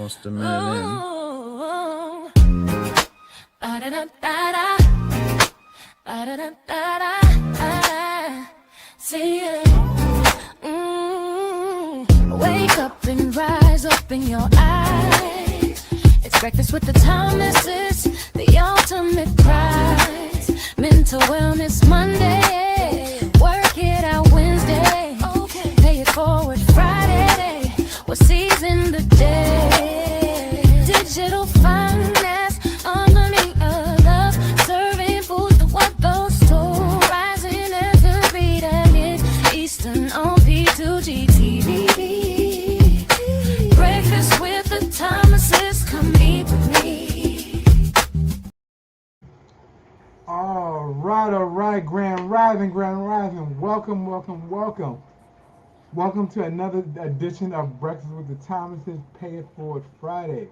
Almost a minute in. See you. Wake up and rise up in your eyes. It's breakfast with the Thomases, the ultimate prize. Mental Wellness Monday, work it out Wednesday, pay it forward Friday, we're seizing the day. Digital finance, harmony of love, serving food for what those two, rising as the beat and it Eastern on P2G TV. Breakfast with the Thomases, come eat with me. All right, Grand Rising. Welcome to another edition of Breakfast with the Thomases, Pay It Forward Friday.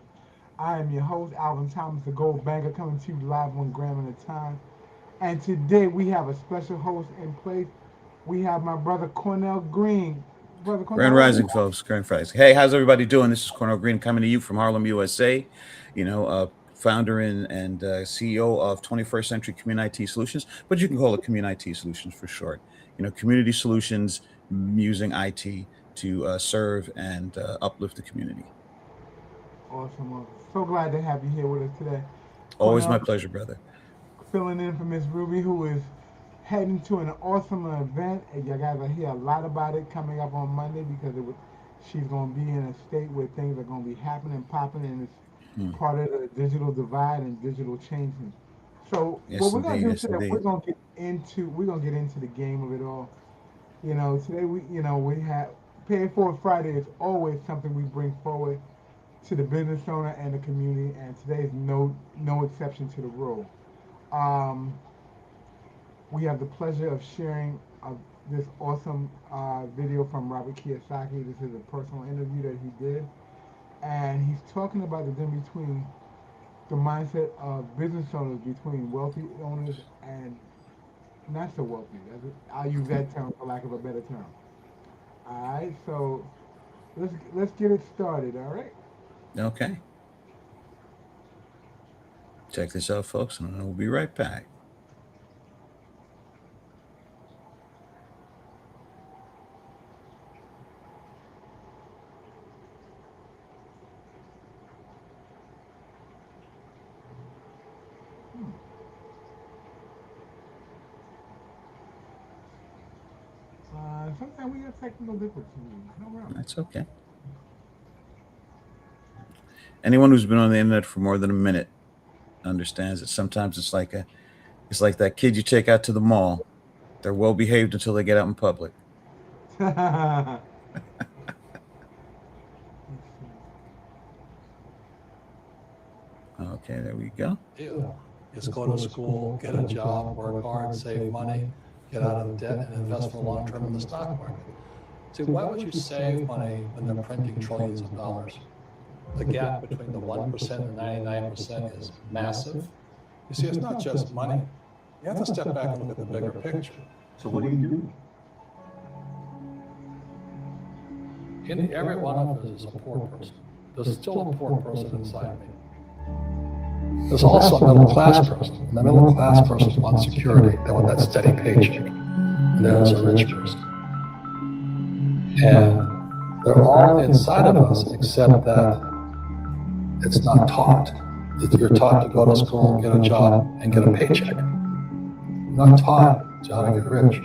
I am your host, Alvin Thomas, the Gold Banker, coming to you live 1 gram at a time. And today we have a special host in place. We have my brother Cornell Green. Grand Rising, folks. Grand Rising. Hey, how's everybody doing? This is Cornell Green coming to you from Harlem, USA. Founder and CEO of 21st Century Community IT Solutions, but you can call it Community IT Solutions for short. Community solutions using IT to serve and uplift the community. Awesome. So glad to have you here with us today. Always my pleasure, brother. Filling in for Miss Ruby, who is heading to an awesome event, and you guys will hear a lot about it coming up on Monday because she's going to be in a state where things are going to be happening, popping, and it's part of the digital divide and digital changing. So what we're going to do today, we're going to get into the game of it all. Today we have Pay It Forward Friday is always something we bring forward to the business owner and the community, and today is no exception to the rule. We have the pleasure of sharing this awesome video from Robert Kiyosaki. This is a personal interview that he did. And he's talking about the difference between the mindset of business owners, between wealthy owners and not so wealthy. I'll use that term for lack of a better term. All right, so let's get it started, all right? Okay. Check this out, folks, and we'll be right back. Sometimes we have technical difficulties. No problem. That's okay. Anyone who's been on the internet for more than a minute understands that sometimes it's like that kid you take out to the mall. They're well behaved until they get out in public. Okay, there we go. Just go to school, get a job, work hard, save money, get out of debt, and invest for long term in the stock market. See, why would you save money when they're printing trillions of dollars? The gap between the 1% and 99% is massive. You see, it's not just money. You have to step back and look at the bigger picture. So what do you do? In every one of us is a poor person. There's still a poor person inside me. There's also a middle class person. And the middle class person wants security. They want that steady paycheck. And there's a rich person. And they're all inside of us, except that it's not taught. You're taught to go to school, get a job, and get a paycheck. You're not taught how to get rich.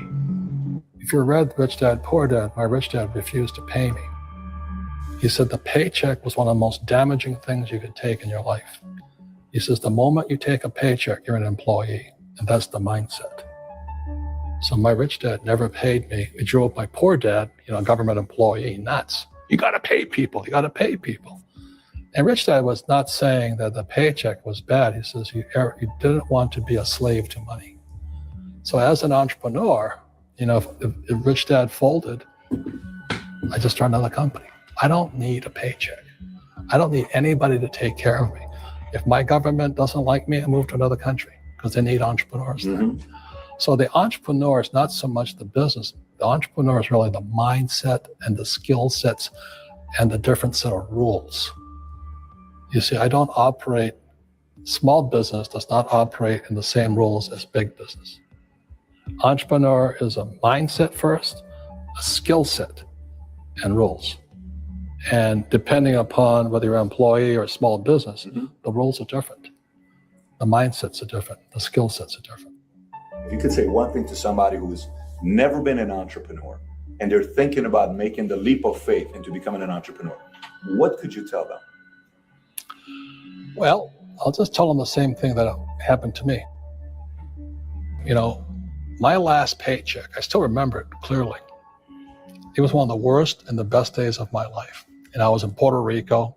If you read Rich Dad, Poor Dad, my rich dad refused to pay me. He said the paycheck was one of the most damaging things you could take in your life. He says the moment you take a paycheck, you're an employee, and that's the mindset. So my rich dad never paid me. He drove my poor dad, government employee, nuts. You got to pay people. And rich dad was not saying that the paycheck was bad. He says he didn't want to be a slave to money. So as an entrepreneur, if rich dad folded, I just started another company. I don't need a paycheck. I don't need anybody to take care of me. If my government doesn't like me, I move to another country because they need entrepreneurs there. So the entrepreneur is not so much the business. The entrepreneur is really the mindset and the skill sets and the different set of rules. You see, small business does not operate in the same rules as big business. Entrepreneur is a mindset first, a skill set, and rules. And depending upon whether you're an employee or a small business, the rules are different. The mindsets are different. The skill sets are different. If you could say one thing to somebody who's never been an entrepreneur and they're thinking about making the leap of faith into becoming an entrepreneur, what could you tell them? Well, I'll just tell them the same thing that happened to me. You know, my last paycheck, I still remember it clearly. It was one of the worst and the best days of my life. And I was in Puerto Rico.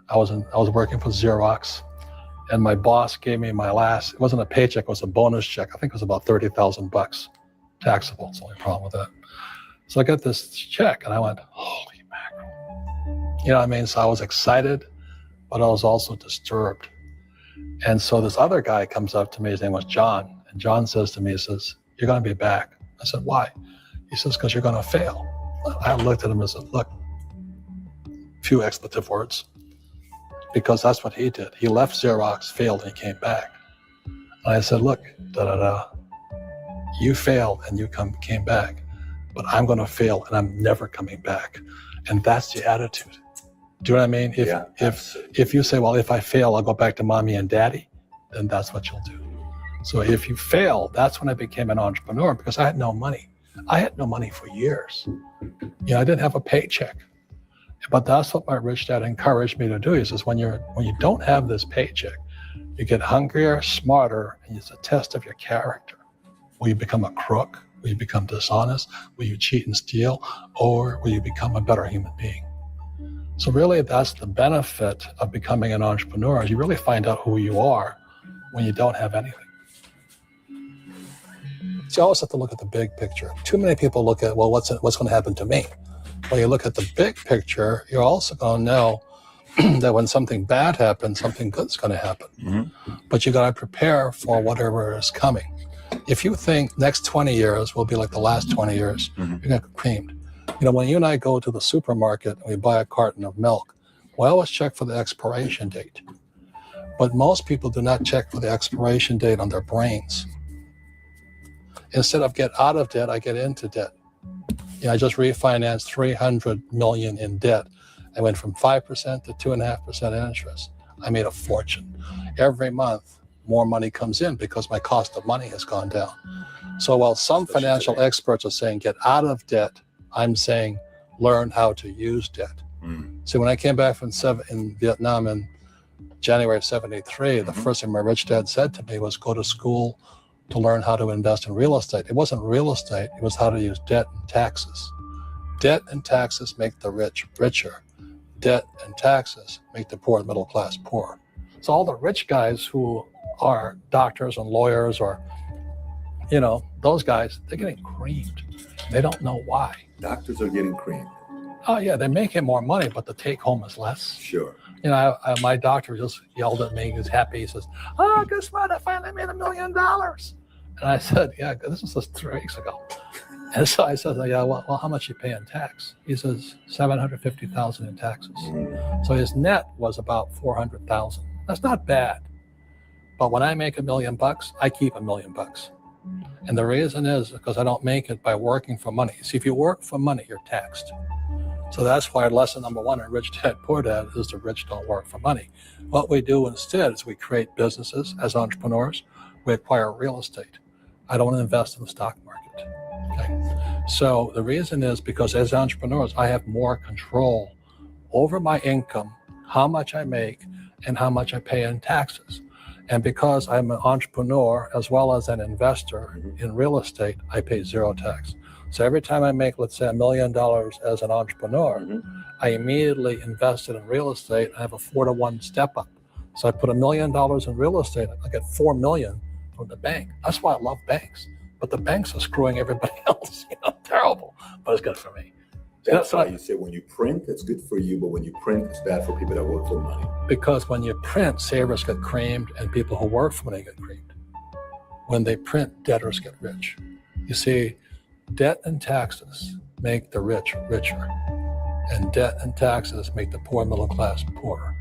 I was working for Xerox, and my boss gave me my last, it wasn't a paycheck, it was a bonus check. I think it was about $30,000, taxable. It's the only problem with that. So I got this check and I went, holy mackerel. You know what I mean? So I was excited, but I was also disturbed. And so this other guy comes up to me, his name was John. And John says to me, he says, you're gonna be back. I said, why? He says, because you're gonna fail. I looked at him and said, look, few expletive words, because that's what he did. He left Xerox, failed, and he came back. And I said, look, you failed and you came back, but I'm going to fail and I'm never coming back. And that's the attitude. Do you know what I mean? If you say, well, if I fail, I'll go back to mommy and daddy, then that's what you'll do. So if you fail, that's when I became an entrepreneur, because I had no money. I had no money for years. You know, I didn't have a paycheck. But that's what my rich dad encouraged me to do. He says, when you don't have this paycheck, you get hungrier, smarter, and it's a test of your character. Will you become a crook? Will you become dishonest? Will you cheat and steal? Or will you become a better human being? So really, that's the benefit of becoming an entrepreneur, is you really find out who you are when you don't have anything. So you always have to look at the big picture. Too many people look at, well, what's going to happen to me? When you look at the big picture, you're also going to know that when something bad happens, something good's going to happen. Mm-hmm. But you got to prepare for whatever is coming. If you think next 20 years will be like the last 20 years, you're going to get creamed. You know, when you and I go to the supermarket and we buy a carton of milk, we always check for the expiration date. But most people do not check for the expiration date on their brains. Instead of get out of debt, I get into debt. You know, I just refinanced $300 million in debt. I went from 5% to 2.5% interest. I made a fortune. Every month, more money comes in because my cost of money has gone down. So while some financial experts are saying get out of debt, I'm saying learn how to use debt. So when I came back from in Vietnam in January of '73, the first thing my rich dad said to me was go to school to learn how to invest in real estate. It wasn't real estate, it was how to use debt and taxes. Debt and taxes make the rich richer. Debt and taxes make the poor and middle class poorer. So all the rich guys who are doctors and lawyers or, you know, those guys, they're getting creamed. They don't know why. Doctors are getting creamed. Oh yeah, they're making more money, but the take home is less. Sure. You know, my doctor just yelled at me. He was happy. He says, oh, guess what? I finally made $1 million. And I said, yeah, this was just 3 weeks ago. And so I said, yeah, well, how much you pay in tax? He says, $750,000 in taxes. So his net was about $400,000. That's not bad. But when I make $1 million, I keep $1 million. And the reason is because I don't make it by working for money. See, if you work for money, you're taxed. So that's why lesson number 1 in Rich Dad, Poor Dad is the rich don't work for money. What we do instead is we create businesses as entrepreneurs. We acquire real estate. I don't invest in the stock market. Okay. So the reason is because as entrepreneurs, I have more control over my income, how much I make, and how much I pay in taxes. And because I'm an entrepreneur as well as an investor in real estate, I pay 0 tax. So every time I make, let's say, $1 million as an entrepreneur, I immediately invested in real estate. I have a 4-to-1 step up. So I put $1 million in real estate, I get $4 million from the bank. That's why I love banks. But the banks are screwing everybody else. You know, terrible, but it's good for me. That's why you say when you print, it's good for you, but when you print, it's bad for people that work for money. Because when you print, savers get creamed and people who work for money get creamed. When they print, debtors get rich. You see, debt and taxes make the rich richer, and debt and taxes make the poor middle class poorer.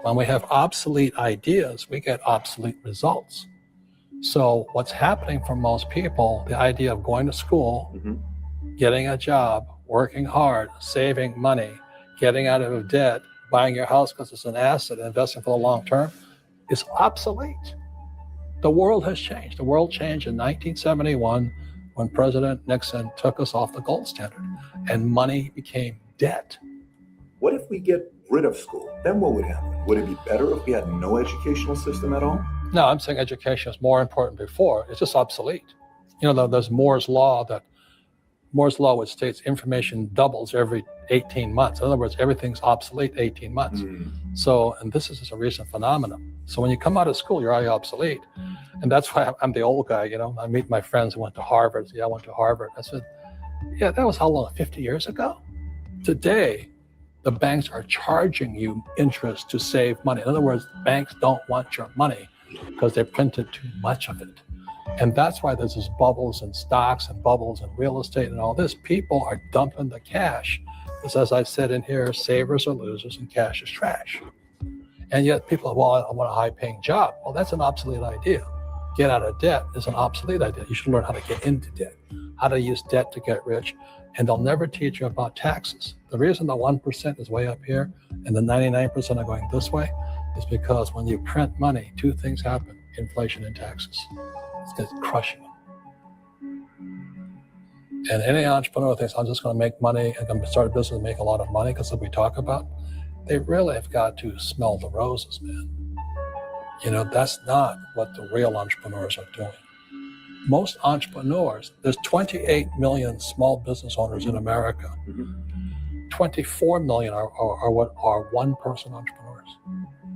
When we have obsolete ideas, we get obsolete results. So what's happening for most people, the idea of going to school, getting a job, working hard, saving money, getting out of debt, buying your house because it's an asset, investing for the long term, is obsolete. The world has changed. The world changed in 1971 when President Nixon took us off the gold standard and money became debt. What if we get rid of school? Then what would happen? Would it be better if we had no educational system at all? No, I'm saying education is more important before. It's just obsolete. You know, there's Moore's law, which states information doubles every 18 months. In other words, everything's obsolete 18 months. So, and this is just a recent phenomenon. So when you come out of school, you're already obsolete. And that's why I'm the old guy, you know. I meet my friends who went to Harvard. Yeah, I went to Harvard. I said, yeah, that was how long, 50 years ago? Today, the banks are charging you interest to save money. In other words, banks don't want your money because they printed too much of it. And that's why there's this bubbles in stocks and bubbles in real estate and all this. People are dumping the cash. Because as I said in here, savers are losers and cash is trash. And yet people, well, I want a high-paying job. Well, that's an obsolete idea. Get out of debt is an obsolete idea. You should learn how to get into debt, how to use debt to get rich. And they'll never teach you about taxes. The reason the 1% is way up here and the 99% are going this way is because when you print money, two things happen: inflation and taxes. It's going to crush you. And any entrepreneur thinks, I'm just going to make money and going to start a business and make a lot of money because of what we talk about. They really have got to smell the roses, man. You know, that's not what the real entrepreneurs are doing. Most entrepreneurs, there's 28 million small business owners in America. 24 million are what are one-person entrepreneurs.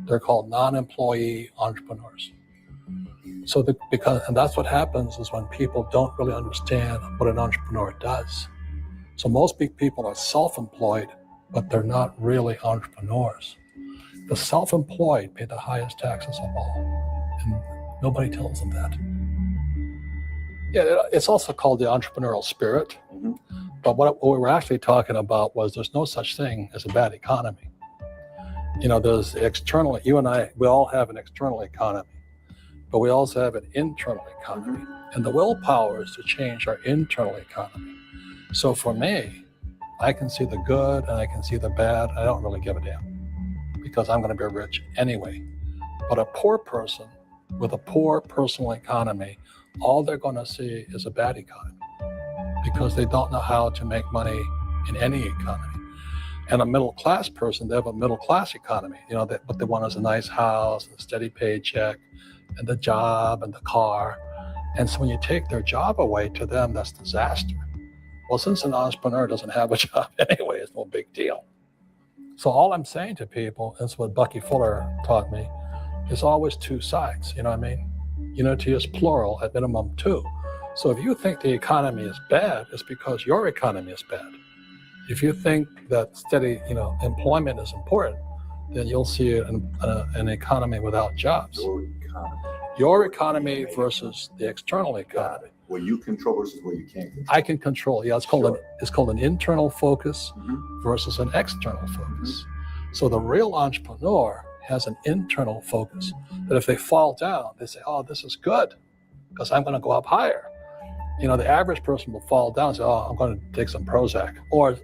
They're called non-employee entrepreneurs. So and that's what happens is when people don't really understand what an entrepreneur does. So most big people are self-employed, but they're not really entrepreneurs. The self-employed pay the highest taxes of all, and nobody tells them that. Yeah, it's also called the entrepreneurial spirit. But what we were actually talking about was there's no such thing as a bad economy. You know, there's external, you and I, we all have an external economy, but we also have an internal economy. And the willpower is to change our internal economy. So for me, I can see the good and I can see the bad. I don't really give a damn because I'm going to be rich anyway. But a poor person with a poor personal economy, all they're going to see is a bad economy because they don't know how to make money in any economy. And a middle class person, they have a middle class economy. You know, what they want is a nice house, a steady paycheck, and the job and the car. And so when you take their job away, to them, that's disaster. Well, since an entrepreneur doesn't have a job anyway, it's no big deal. So all I'm saying to people, that's what Bucky Fuller taught me, is always two sides. You know what I mean? Unity is plural, at minimum two. So if you think the economy is bad, it's because your economy is bad. If you think that steady, employment is important, then you'll see an economy without jobs. Your economy versus the external economy. Where you control versus where you can't control. I can control. Yeah, it's called an internal focus versus an external focus. So the real entrepreneur has an internal focus that if they fall down, they say, "Oh, this is good because I'm going to go up higher." You know, the average person will fall down and say, "Oh, I'm going to take some Prozac," or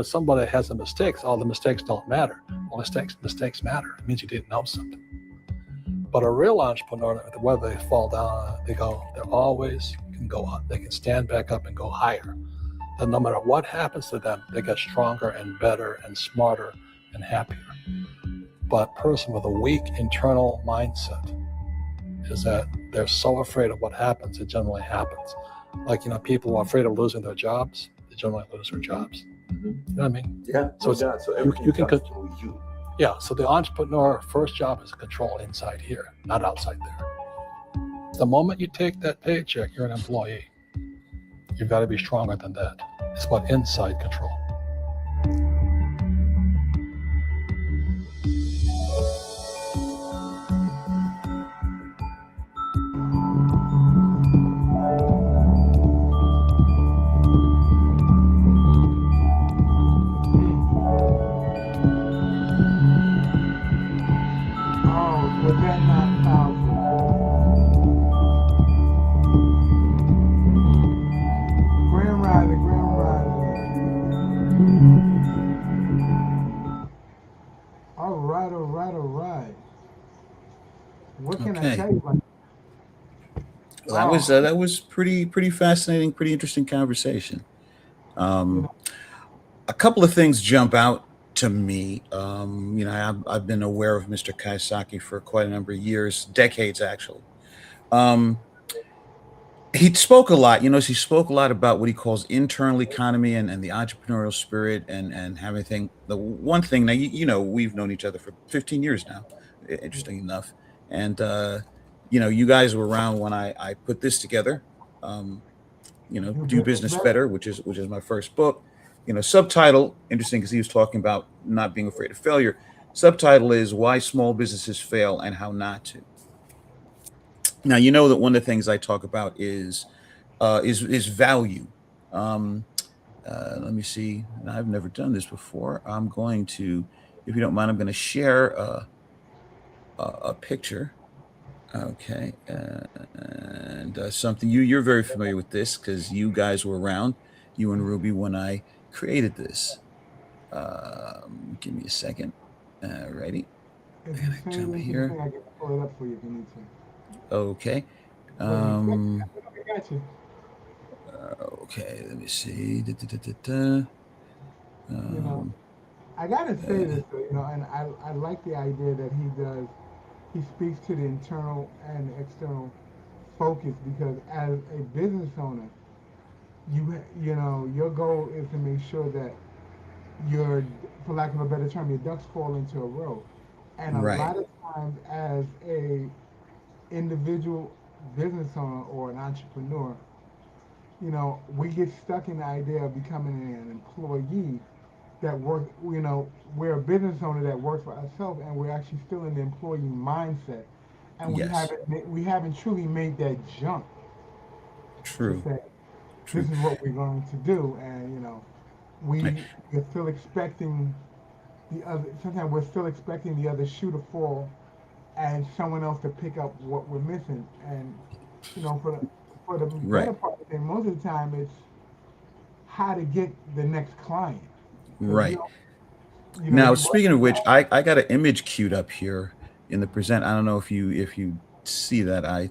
somebody has the mistakes. "Oh, the mistakes don't matter." Well, mistakes matter. It means you didn't know something. But a real entrepreneur, whether they fall down, they always can go up. They can stand back up and go higher. And no matter what happens to them, they get stronger and better and smarter and happier. But a person with a weak internal mindset is that they're so afraid of what happens, it generally happens. Like, people who are afraid of losing their jobs, they generally lose their jobs. You know what I mean? Yeah. So everything you can control you. Yeah, so the entrepreneur first job is to control inside here, not outside there. The moment you take that paycheck, you're an employee. You've got to be stronger than that. It's about inside control. right, all right, all right. What can I Okay. tell you about? Well, Oh, that was pretty fascinating, pretty interesting conversation. you Um, know, a couple of things jump out to me. I've been aware of Mr. Kaisaki for quite a number of years, decades actually. Um, he spoke a lot. He spoke a lot about what he calls internal economy and the entrepreneurial spirit and everything. The one thing now, we've known each other for 15 years now, interesting enough, and you guys were around when I put this together. Um, do Do business Business better. Better, which is my first book. Subtitle, interesting because he was talking about not being afraid of failure. Subtitle is Why Small Businesses Fail and How Not to. Now, you know that one of the things I talk about is value. Um, Let me see. I've never done this before. I'm going to, if you don't mind, I'm going to share a picture. Okay, and something you're very familiar with this because you guys were around, you and Ruby, when I created this. Give me a second. Righty, If I you gotta send jump it into the here. thing, I can pull it up for you if you need to. Okay. When you click, Um, I got you. okay. Let me see. Da, da, da, da, da. You know, Um, I gotta say uh, this, though, and I like the idea that he does. He speaks to the internal and external focus because as a business owner, your goal is to make sure that your, for lack of a better term, your ducks fall into a row. And a right. lot of times, as a individual business owner or an entrepreneur, we get stuck in the idea of becoming an employee that work. We're a business owner that works for ourselves, and we're actually still in the employee mindset, and Yes. we haven't truly made that jump to True. say this True. is what we're going to do, and Right. we're still expecting the other. Sometimes we're still expecting the other shoe to fall, and someone else to pick up what we're missing, and for the better Right. part, and most of the time it's how to get the next client because Right. you Now, work speaking of with which, I got an image queued up here in the present. I don't know if you see that. I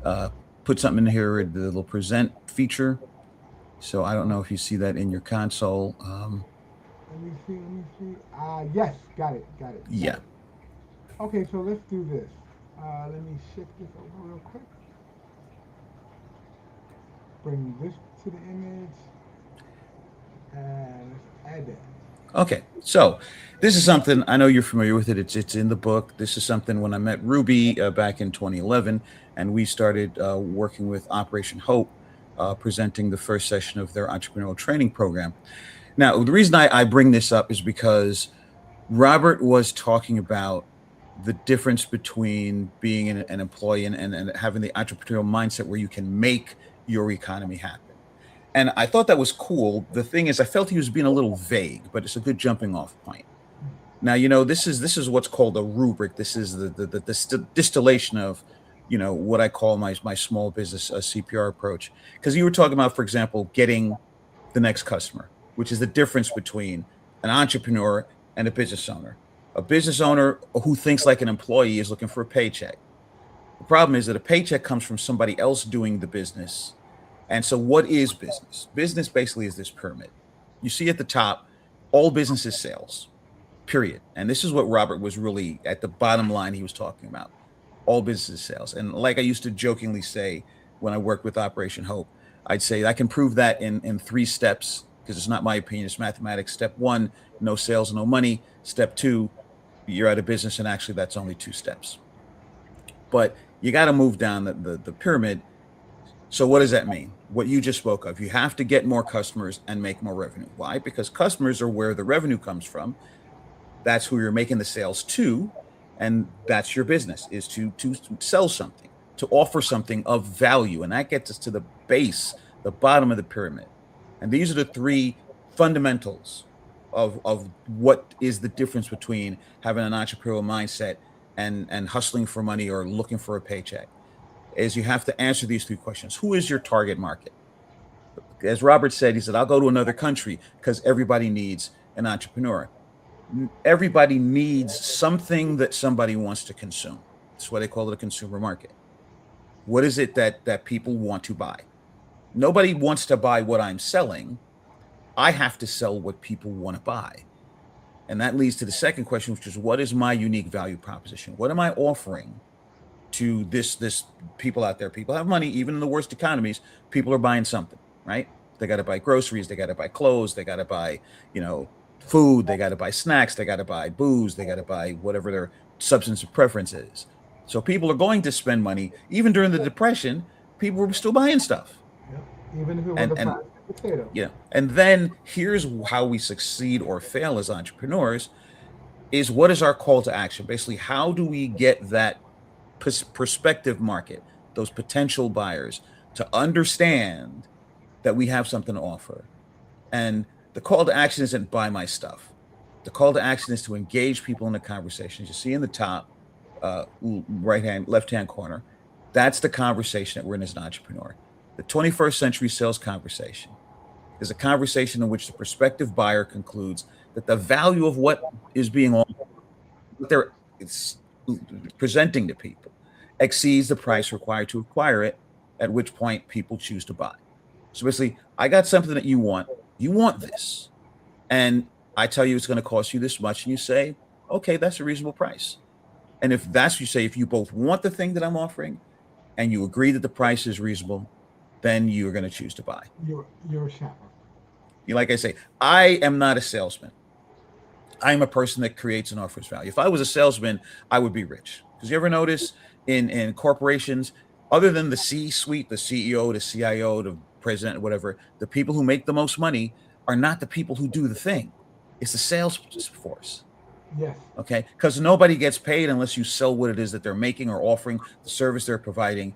uh, put something in here, the little present feature. So I don't know if you see that in your console. let me see. Yes, got it, got Yeah. it. Okay, so let's do this. Let me shift this over real quick. Bring this to the image, and let's add that. Okay. So this is something I know you're familiar with it. It's in the book. This is something when I met Ruby back in 2011, and we started working with Operation Hope, presenting the first session of their entrepreneurial training program. Now, the reason I bring this up is because Robert was talking about the difference between being an employee and having the entrepreneurial mindset where you can make your economy happen. And I thought that was cool. The thing is, I felt he was being a little vague, but it's a good jumping off point. Now, this is what's called a rubric. This is the distillation of, what I call my small business CPR approach. Because you were talking about, for example, getting the next customer, which is the difference between an entrepreneur and a business owner. A business owner who thinks like an employee is looking for a paycheck. The problem is that a paycheck comes from somebody else doing the business. And so, what is business? Business basically is this pyramid. You see at the top, all business is sales, period. And this is what Robert was really at the bottom line he was talking about. All business is sales. And like I used to jokingly say when I worked with Operation Hope, I'd say I can prove that in three steps because it's not my opinion, it's mathematics. Step one, no sales, no money. Step two, you're out of business. And actually, that's only two steps. But you got to move down the pyramid. So what does that mean? What you just spoke of. You have to get more customers and make more revenue. Why? Because customers are where the revenue comes from. That's who you're making the sales to, and that's your business is to sell something, to offer something of value, and that gets us to the base, the bottom of the pyramid. And these are the three fundamentals of what is the difference between having an entrepreneurial mindset and hustling for money or looking for a paycheck. Is you have to answer these three questions. Who is your target market? As Robert said, he said, I'll go to another country because everybody needs an entrepreneur. everybody needs something that somebody wants to consume. That's why they call it a consumer market. What is it that people want to buy? Nobody wants to buy what I'm selling. I have to sell what people want to buy. And that leads to the second question, which is what is my unique value proposition? What am I offering to this people out there? People have money, even in the worst economies, people are buying something, right? They got to buy groceries, they got to buy clothes, they got to buy, food, they got to buy snacks, they got to buy booze, they got to buy whatever their substance of preference is. So people are going to spend money. Even during the Depression, people were still buying stuff. Yep. Even if it was And a and fried potato. and then here's how we succeed or fail as entrepreneurs is what is our call to action? Basically, how do we get that prospective market, those potential buyers, to understand that we have something to offer? And the call to action isn't buy my stuff. The call to action is to engage people in the conversations. You see in the top left hand corner, that's the conversation that we're in as an entrepreneur. The 21st century sales conversation is a conversation in which the prospective buyer concludes that the value of what is being offered, what they're presenting to people, exceeds the price required to acquire it, at which point people choose to buy. So basically, I got something that you want. You want this. And I tell you it's going to cost you this much. And you say, okay, that's a reasonable price. And if that's what you say, if you both want the thing that I'm offering and you agree that the price is reasonable, then you're going to choose to buy. You're a shopper. Like I say, I am not a salesman. I'm a person that creates and offers value. If I was a salesman, I would be rich. Because you ever notice in corporations, other than the C-suite, the CEO, the CIO, the president, whatever, the people who make the most money are not the people who do the thing. It's the sales force. Yes. Okay, because nobody gets paid unless you sell what it is that they're making or offering, the service they're providing,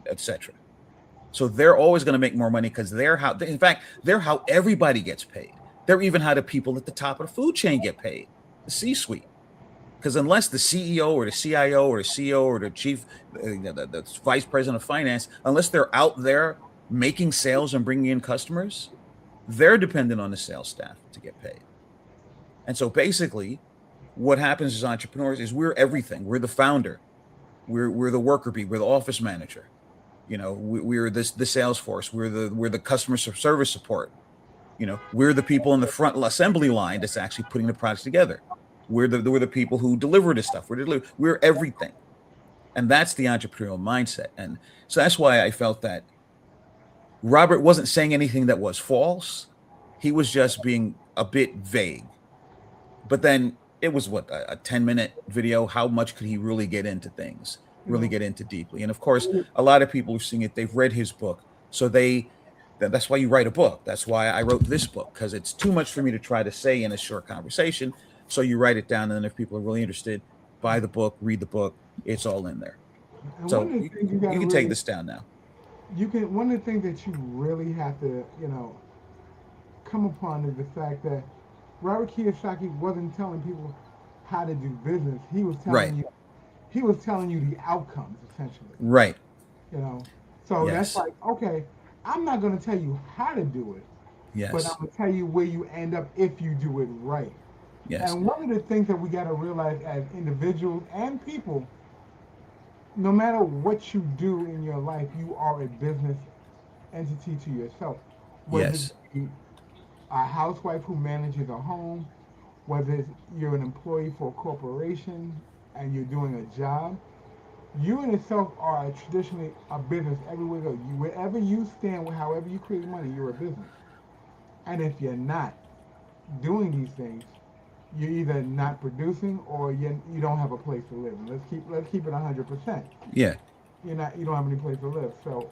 etc. So they're always going to make more money because they're how everybody gets paid. They're even how the people at the top of the food chain get paid, the C-suite. Because unless the CEO or the CIO or the CEO or the chief, the vice president of finance, unless they're out there making sales and bringing in customers, they're dependent on the sales staff to get paid. And so basically, what happens as entrepreneurs is we're everything. We're the founder. We're the worker bee. We're the office manager. We're the sales force. We're the customer service support. We're the people in the front assembly line that's actually putting the products together. We're the people who deliver the stuff. We're everything. And that's the entrepreneurial mindset. And so that's why I felt that Robert wasn't saying anything that was false. He was just being a bit vague. But then it was a 10-minute video. How much could he really get into things, really get into deeply? And of course, a lot of people who've seen it, they've read his book. So that's why you write a book. That's why I wrote this book, because it's too much for me to try to say in a short conversation. So you write it down, and then if people are really interested, buy the book, read the book. It's all in there. And So you can take this down now. One of the things that you really have to, come upon is the fact that Robert Kiyosaki wasn't telling people how to do business. He was telling you the outcomes, essentially. Right. So Yes. that's like, okay, I'm not going to tell you how to do it, but Yes. I'm going to tell you where you end up if you do it right. Yes. And one of the things that we got to realize as individuals and people, no matter what you do in your life, you are a business entity to yourself. Whether Yes. it be a housewife who manages a home, whether you're an employee for a corporation and you're doing a job, you in itself are traditionally a business everywhere you go. Wherever you stand, however you create money, you're a business. And if you're not doing these things, you're either not producing or you don't have a place to live. And let's keep it 100%. Yeah. You don't have any place to live. So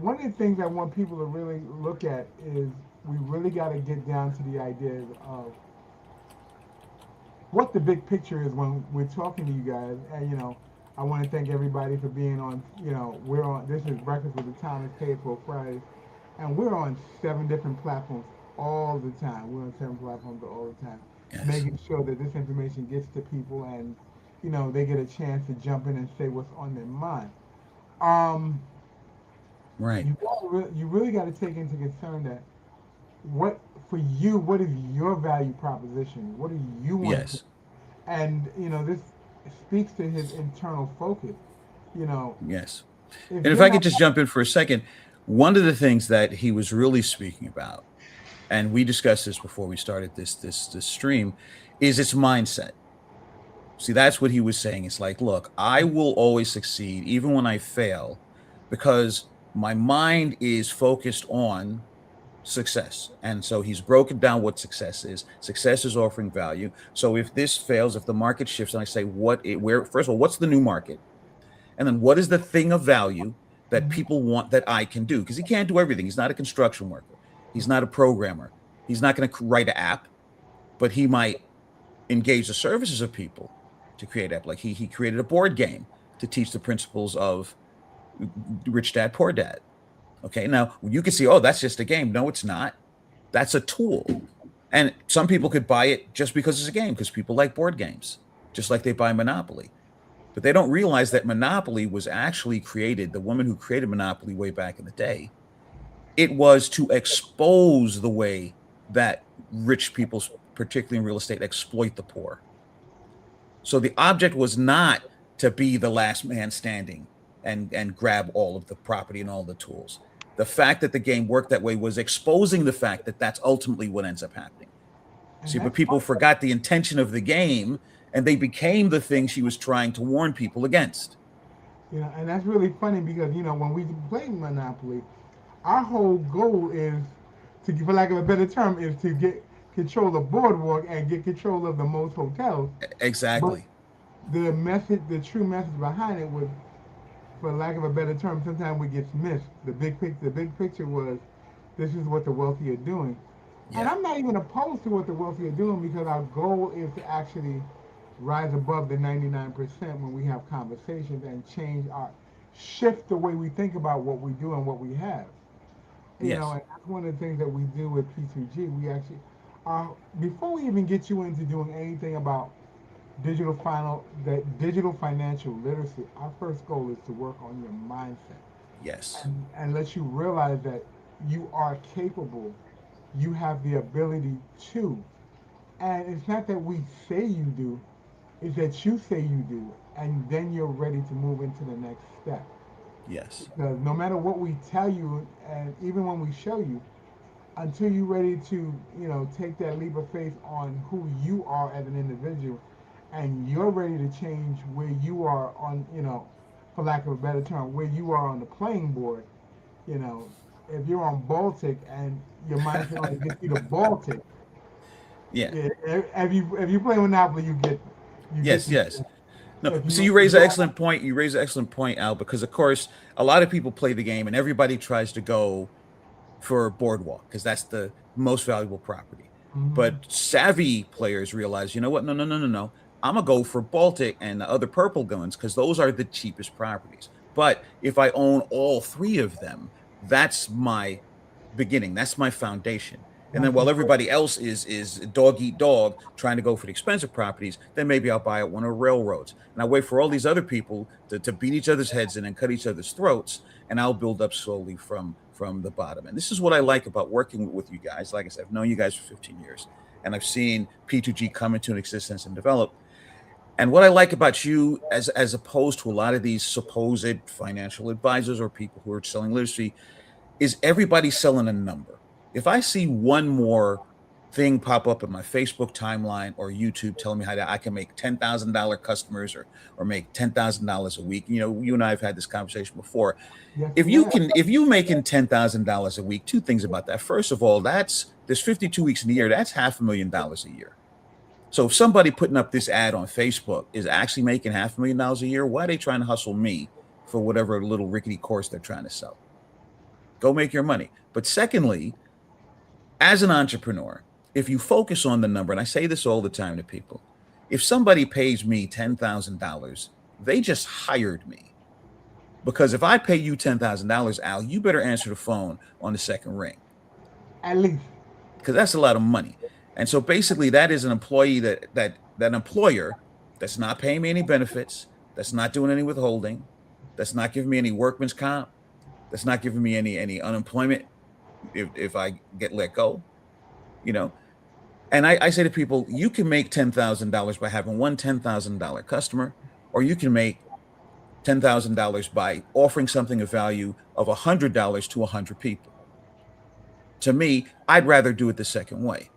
one of the things I want people to really look at is we really got to get down to the idea of what the big picture is when we're talking to you guys. And I want to thank everybody for being on. We're on. This is Breakfast with the Thomas Paid for Friday, and we're on 7 different platforms all the time. We're on 7 platforms all the time, Yes. making sure that this information gets to people and they get a chance to jump in and say what's on their mind. Right. You really got to take into concern that what for you, what is your value proposition? What do you want to? Yes. And this speaks to his internal focus. You know, Yes. if And if you're I could not, just jump in for a second, one of the things that he was really speaking about, and we discussed this before we started this stream, is its mindset. See, that's what he was saying. It's like, look, I will always succeed, even when I fail, because my mind is focused on success. And so he's broken down what success is. Success is offering value. So if this fails, if the market shifts, and I say, where, first of all, what's the new market? And then what is the thing of value that people want that I can do? Because he can't do everything. He's not a construction worker. He's not a programmer. He's not going to write an app, but he might engage the services of people to create app. Like he created a board game to teach the principles of Rich Dad, Poor Dad. Okay, now you can see, oh, that's just a game. No, it's not. That's a tool. And some people could buy it just because it's a game, because people like board games, just like they buy Monopoly. But they don't realize that Monopoly was actually created, the woman who created Monopoly way back in the day, it was to expose the way that rich people, particularly in real estate, exploit the poor. So the object was not to be the last man standing and grab all of the property and all the tools. The fact that the game worked that way was exposing the fact that that's ultimately what ends up happening. and See, but that's people part, forgot the intention of the game, and they became the thing she was trying to warn people against. and that's really funny because when we play Monopoly, our whole goal is to, for lack of a better term, is to get control of boardwalk and get control of the most hotels. But Exactly. the message, the true message behind it was, for lack of a better term, sometimes it gets missed. The big picture was, this is what the wealthy are doing. And Yeah. I'm not even opposed to what the wealthy are doing because our goal is to actually rise above the 99% when we have conversations and shift the way we think about what we do and what we have. Yes. And that's one of the things that we do with P2G. We actually, before we even get you into doing anything about digital financial literacy, our first goal is to work on your mindset Yes. and let you realize that you are capable, you have the ability to. And it's not that we say you do, it's that you say you do, and then you're ready to move into the next step. Yes. Because no matter what we tell you, and even when we show you, until you're ready to, take that leap of faith on who you are as an individual, and you're ready to change where you are on, for lack of a better term, where you are on the playing board, you know, if you're on Baltic and your mind can only get you to Baltic, Yeah. yeah, if you play Monopoly, you get Yes. the. Yes. No, If so you you raise an you're excellent point. You raise an excellent point, Al, because of course a lot of people play the game and everybody tries to go for Boardwalk because that's the most valuable property. Mhm. But savvy players realize, you know what? No, no, no, no, no. I'm gonna go for Baltic and the other purple guns because those are the cheapest properties. But if I own all three of them, that's my beginning. That's my foundation. And then That's the while first. everybody else is dog eat dog trying to go for the expensive properties, then maybe I'll buy at one of the railroads. And I wait for all these other people to beat each other's heads in and cut each other's throats, and I'll build up slowly from the bottom. And this is what I like about working with you guys. Like I said, I've known you guys for 15 years, and I've seen P2G come into an existence and develop. And what I like about you, as opposed to a lot of these supposed financial advisors or people who are selling literacy, is everybody selling a number. If I see one more thing pop up in my Facebook timeline or YouTube telling me how I can make $10,000 customers or make $10,000 a week, you and I have had this conversation before. Yes, If we you have. can, if you making $10,000 a week, two things about that. First of all, there's 52 weeks in the year. That's $500,000 a year. So if somebody putting up this ad on Facebook is actually making $500,000 a year, why are they trying to hustle me for whatever little rickety course they're trying to sell? Go make your money. But secondly, as an entrepreneur, if you focus on the number, and I say this all the time to people, if somebody pays me $10,000, they just hired me. Because if I pay you $10,000, Al, you better answer the phone on the second ring At least. because that's a lot of money. And so basically, that is an employee that employer that's not paying me any benefits, that's not doing any withholding, that's not giving me any workman's comp, that's not giving me any unemployment if I get let go. you know. And I say to people, you can make $10,000 by having one $10,000 customer, or you can make $10,000 by offering something of value of $100 to 100 people. To me, I'd rather do it the second way,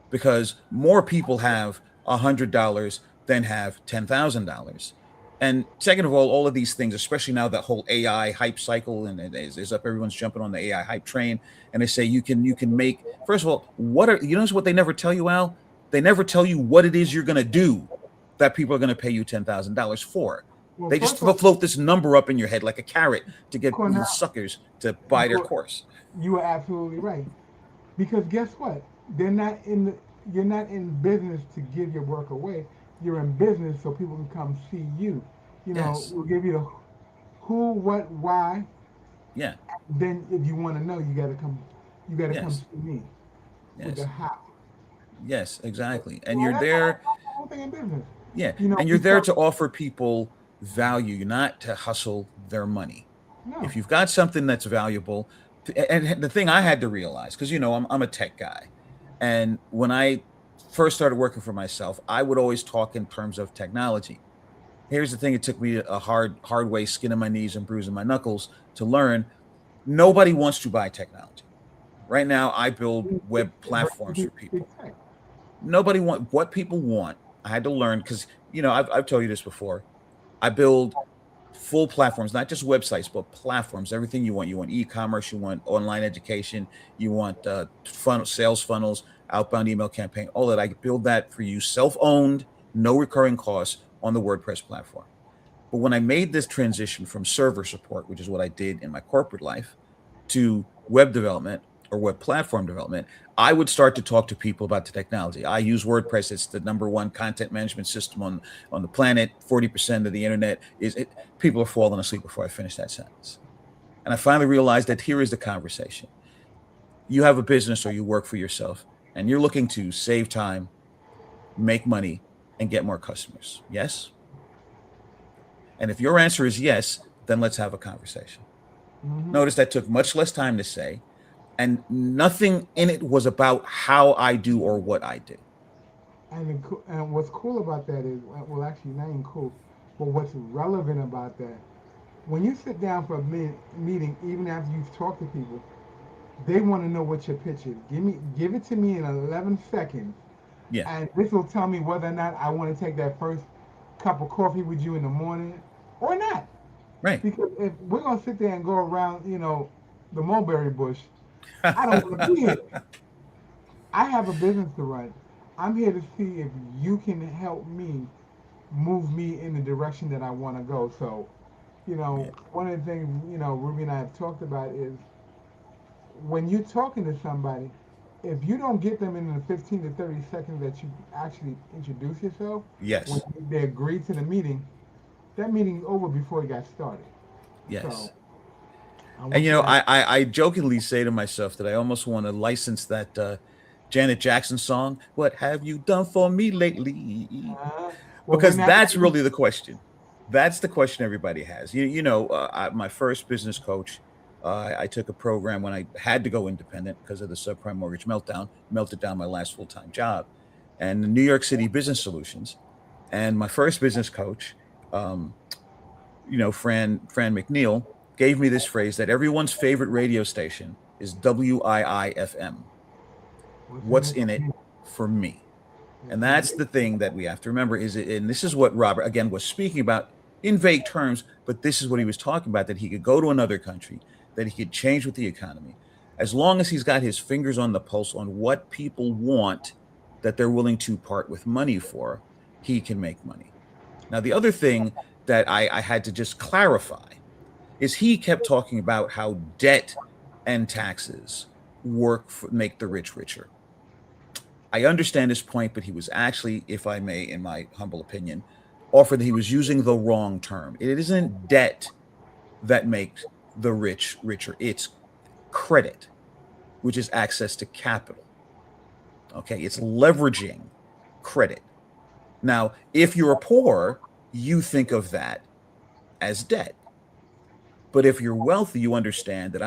because more people have $100 than have $10,000. And second of all of these things, especially now that whole AI hype cycle and it is up, everyone's jumping on the AI hype train, and they say you can make. First of all, what they never tell you, Al? They never tell you what it is you're going to do that people are going to pay you $10,000 for. Well, They just first of all, float this number up in your head like a carrot to get Cornell, little suckers to buy their course. you are absolutely right. Because guess what? They're not in the, you're not in business to give your work away. You're in business so people can come see you. Yes. We'll give you the who, what, why. Yeah. Then if you want to know, you got to come. You got to come Yes. see me with the Yes. how. Yes. Exactly. And Well, you're that's there. the whole thing in business. Yeah. And you're there to offer people value, not to hustle their money. No. If you've got something that's valuable, and the thing I had to realize, because I'm a tech guy, and when I first started working for myself, I would always talk in terms of technology. Here's the thing: it took me a hard way, skinning my knees and bruising my knuckles to learn. Nobody wants to buy technology. Right now, I build web platforms for people. Nobody want what people want. I had to learn because I've told you this before. I build full platforms, not just websites, but platforms. Everything you want. You want e-commerce. You want online education. You want sales funnels, outbound email campaign. All that. I build that for you, self-owned, no recurring costs on the WordPress platform. But when I made this transition from server support, which is what I did in my corporate life, to web development or web platform development, I would start to talk to people about the technology. I use WordPress. It's the number one content management system on the planet. 40% of the internet is it. People are falling asleep before I finish that sentence. And I finally realized that here is the conversation. You have a business or you work for yourself, and you're looking to save time, make money, and get more customers. Yes? And if your answer is yes, then let's have a conversation. Mm-hmm. Notice that took much less time to say, and nothing in it was about how I do or what I do. And what's cool about that is, well, actually, not even cool, but what's relevant about that, when you sit down for a meeting, even after you've talked to people, they want to know what your pitch is. Give it to me in 11 seconds, Yeah. and this will tell me whether or not I want to take that first cup of coffee with you in the morning or not. Right. Because if we're gonna sit there and go around, the mulberry bush, I don't want to be here. I have a business to run. I'm here to see if you can help me move me in the direction that I want to go. So, Yeah. one of the things, Ruby and I have talked about is when you're talking to somebody, if you don't get them in the 15 to 30 seconds that you actually introduce yourself, when Yes. they agree to the meeting, that meeting's over before it got started. Yes. So, And I jokingly say to myself that I almost want to license that Janet Jackson song, "What have you done for me lately?" well, Because that's really the question. That's the question everybody has. My first business coach, I took a program when I had to go independent because of the subprime mortgage meltdown, melted down my last full-time job, and the New York City Business Solutions. And my first business coach, Fran McNeil, gave me this phrase that everyone's favorite radio station is WIIFM. What's in it for me? And that's the thing that we have to remember and this is what Robert, again, was speaking about in vague terms, but this is what he was talking about, that he could go to another country, that he could change with the economy. As long as he's got his fingers on the pulse on what people want that they're willing to part with money for, he can make money. Now, the other thing that I had to just clarify is he kept talking about how debt and taxes make the rich richer. I understand his point, but he was actually, if I may, in my humble opinion, offered that he was using the wrong term. It isn't debt that makes the rich richer. It's credit, which is access to capital. Okay, it's leveraging credit. Now, if you're poor, you think of that as debt. But if you're wealthy, you understand that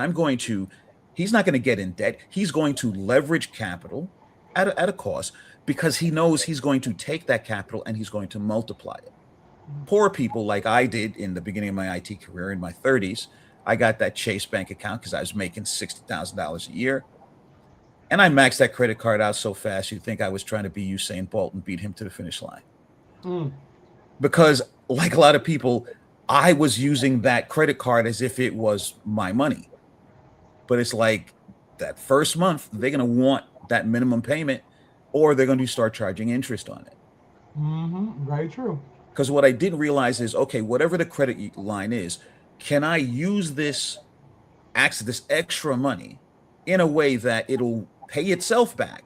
he's not going to get in debt. He's going to leverage capital at a cost, because he knows he's going to take that capital and he's going to multiply it. Poor people like I did in the beginning of my IT career in my 30s, I got that Chase Bank account because I was making $60,000 a year. And I maxed that credit card out so fast, you'd think I was trying to be Usain Bolt and beat him to the finish line. Because, like a lot of people, I was using that credit card as if it was my money. But it's like that first month, they're going to want that minimum payment, or they're going to start charging interest on it. Very true. Because what I didn't realize is, okay, whatever the credit line is, can I use this extra money in a way that it'll pay itself back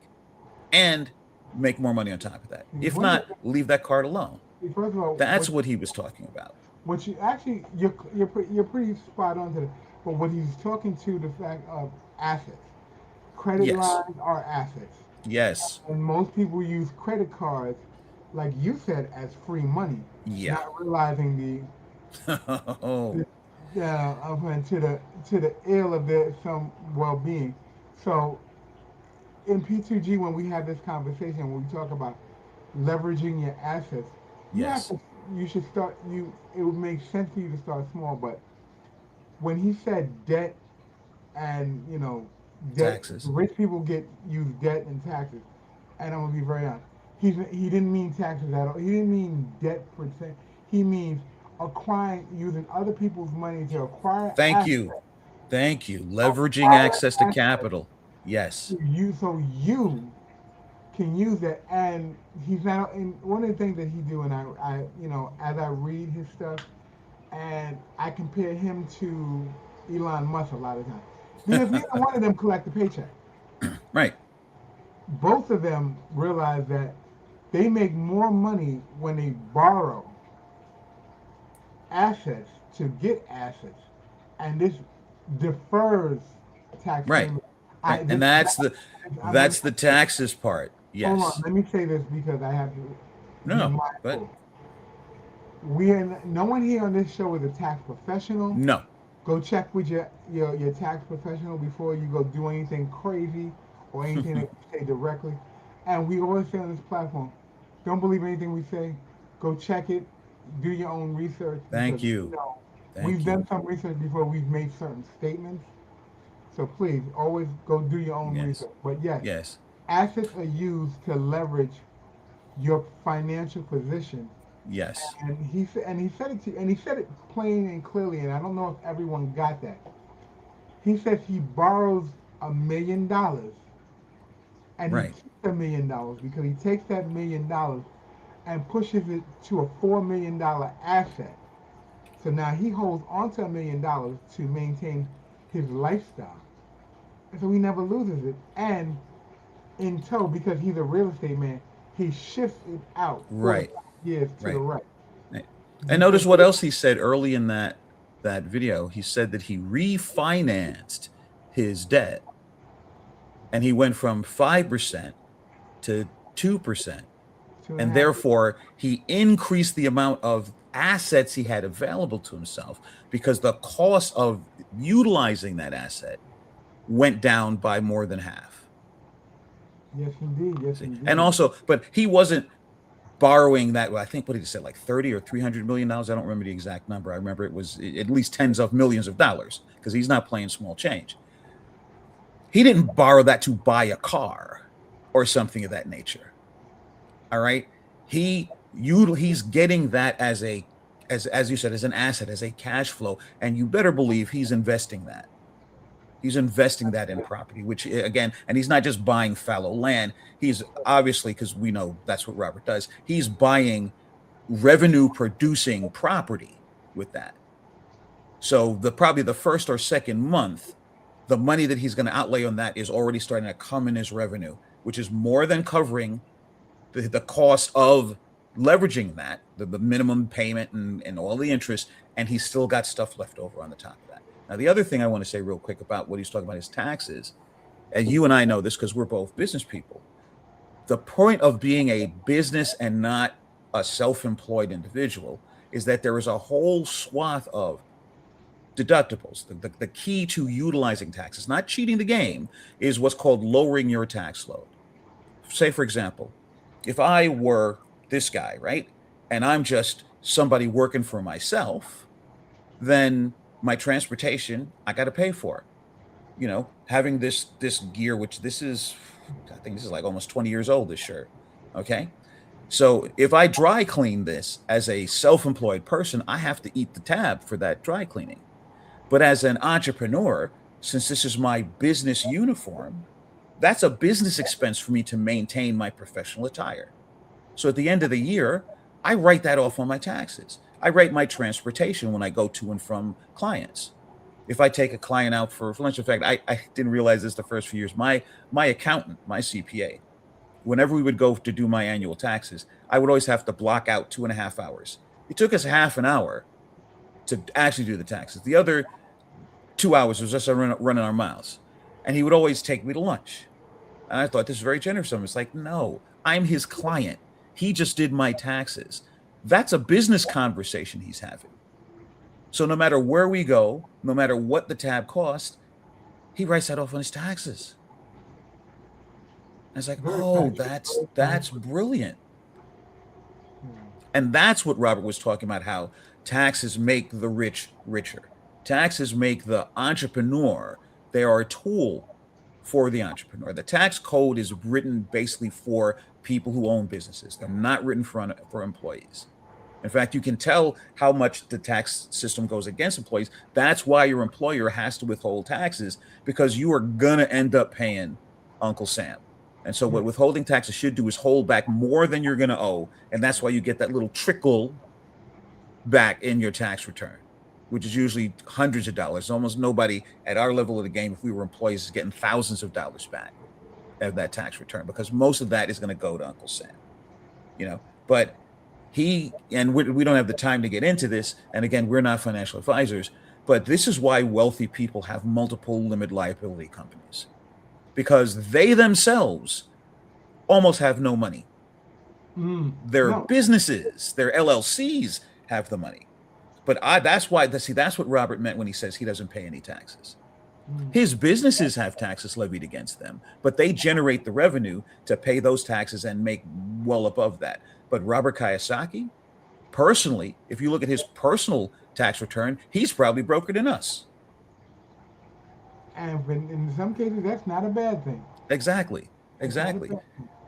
and make more money on top of that? If not, leave that card alone. First of all, That's what he was talking about. What you actually, you're pretty spot on to that. But what he's talking to the fact of assets. Credit Yes. lines are assets. Yes. And most people use credit cards, like you said, as free money. Yeah. Not realizing Oh, to the ill of their some well-being. So in P2G, when we have this conversation, when we talk about leveraging your assets, yes. you should start. It would make sense for you to start small. But when he said debt and debt, Taxes. rich people use debt and taxes, and I'm gonna be very honest. He didn't mean taxes at all. He didn't mean debt per se. He means using other people's money to acquire. Thank you. Leveraging access to capital. Yes. So you can use that, and he's not. And one of the things that he do, and I as I read his stuff, and I compare him to Elon Musk a lot of times, because neither one of them collect a paycheck. Right. Both of them realize that they make more money when they borrow assets to get assets, and this defers tax Right. payment. And that's the taxes part. Yes. Hold on, let me say this because I have to. No, but No one here on this show is a tax professional. no. Go check with your tax professional before you go do anything crazy or anything that you say directly. And we always say on this platform, don't believe anything we say. Go check it. Do your own research. Thank because, you. We've done some research before we've made certain statements. So please, always go do your own research. But Yes. assets are used to leverage your financial position. Yes. And he said it plain and clearly, and I don't know if everyone got that. He says he borrows $1 million, and Right. he keeps $1 million because he takes that $1 million and pushes it to a $4 million asset. So now he holds onto $1 million to maintain his lifestyle, and so he never loses it. And in tow, because he's a real estate man, he shifts it out. Right. Years to the right. And notice what else he said early in that video. He said that he refinanced his debt, and he went from 5% to 2%. And therefore, he increased the amount of assets he had available to himself because the cost of utilizing that asset went down by more than half. Yes, indeed. Yes, indeed. And also, but he wasn't borrowing that. Well, I think what he said, like 30 or $300 million. I don't remember the exact number. I remember it was at least tens of millions of dollars because he's not playing small change. He didn't borrow that to buy a car or something of that nature. All right. He's getting that as you said, as an asset, as a cash flow. And you better believe he's investing that. He's investing that in property, which again, and he's not just buying fallow land. He's obviously, because we know that's what Robert does. He's buying revenue producing property with that. So probably the first or second month, the money that he's going to outlay on that is already starting to come in his revenue, which is more than covering the cost of leveraging that, the minimum payment and all the interest, and he's still got stuff left over on the top of that. Now, the other thing I want to say real quick about what he's talking about is taxes, and you and I know this because we're both business people. The point of being a business and not a self-employed individual is that there is a whole swath of deductibles. The key to utilizing taxes, not cheating the game, is what's called lowering your tax load. say, for example, if I were this guy, right, and I'm just somebody working for myself, then my transportation I got to pay for. Having this gear, which I think this is like almost 20 years old. This shirt, okay. So if I dry clean this as a self-employed person, I have to eat the tab for that dry cleaning. But as an entrepreneur, since this is my business uniform, that's a business expense for me to maintain my professional attire. So at the end of the year, I write that off on my taxes. I write my transportation when I go to and from clients. If I take a client out for lunch, in fact, I didn't realize this the first few years. My accountant, my CPA, whenever we would go to do my annual taxes, I would always have to block out 2.5 hours. It took us half an hour to actually do the taxes. The other 2 hours was just running our mouths. And he would always take me to lunch. And I thought this was very generous of him. It's like, no, I'm his client. He just did my taxes. That's a business conversation he's having. So no matter where we go, no matter what the tab cost, he writes that off on his taxes. And it's like, oh, that's brilliant. And that's what Robert was talking about, how taxes make the rich richer. Taxes make the entrepreneur, they are a tool for the entrepreneur. The tax code is written basically for people who own businesses. They're not written for employees. In fact, you can tell how much the tax system goes against employees. That's why your employer has to withhold taxes, because you are going to end up paying Uncle Sam. And so what withholding taxes should do is hold back more than you're going to owe. And that's why you get that little trickle back in your tax return, which is usually hundreds of dollars. Almost nobody at our level of the game, if we were employees, is getting thousands of dollars back of that tax return, because most of that is going to go to Uncle Sam. But we don't have the time to get into this. And again, we're not financial advisors, but this is why wealthy people have multiple limited liability companies, because they themselves almost have no money. Their businesses, their LLCs have the money. But that's what Robert meant when he says he doesn't pay any taxes. His businesses have taxes levied against them, but they generate the revenue to pay those taxes and make well above that. But Robert Kiyosaki, personally, if you look at his personal tax return, he's probably broker than us. And in some cases, that's not a bad thing. Exactly.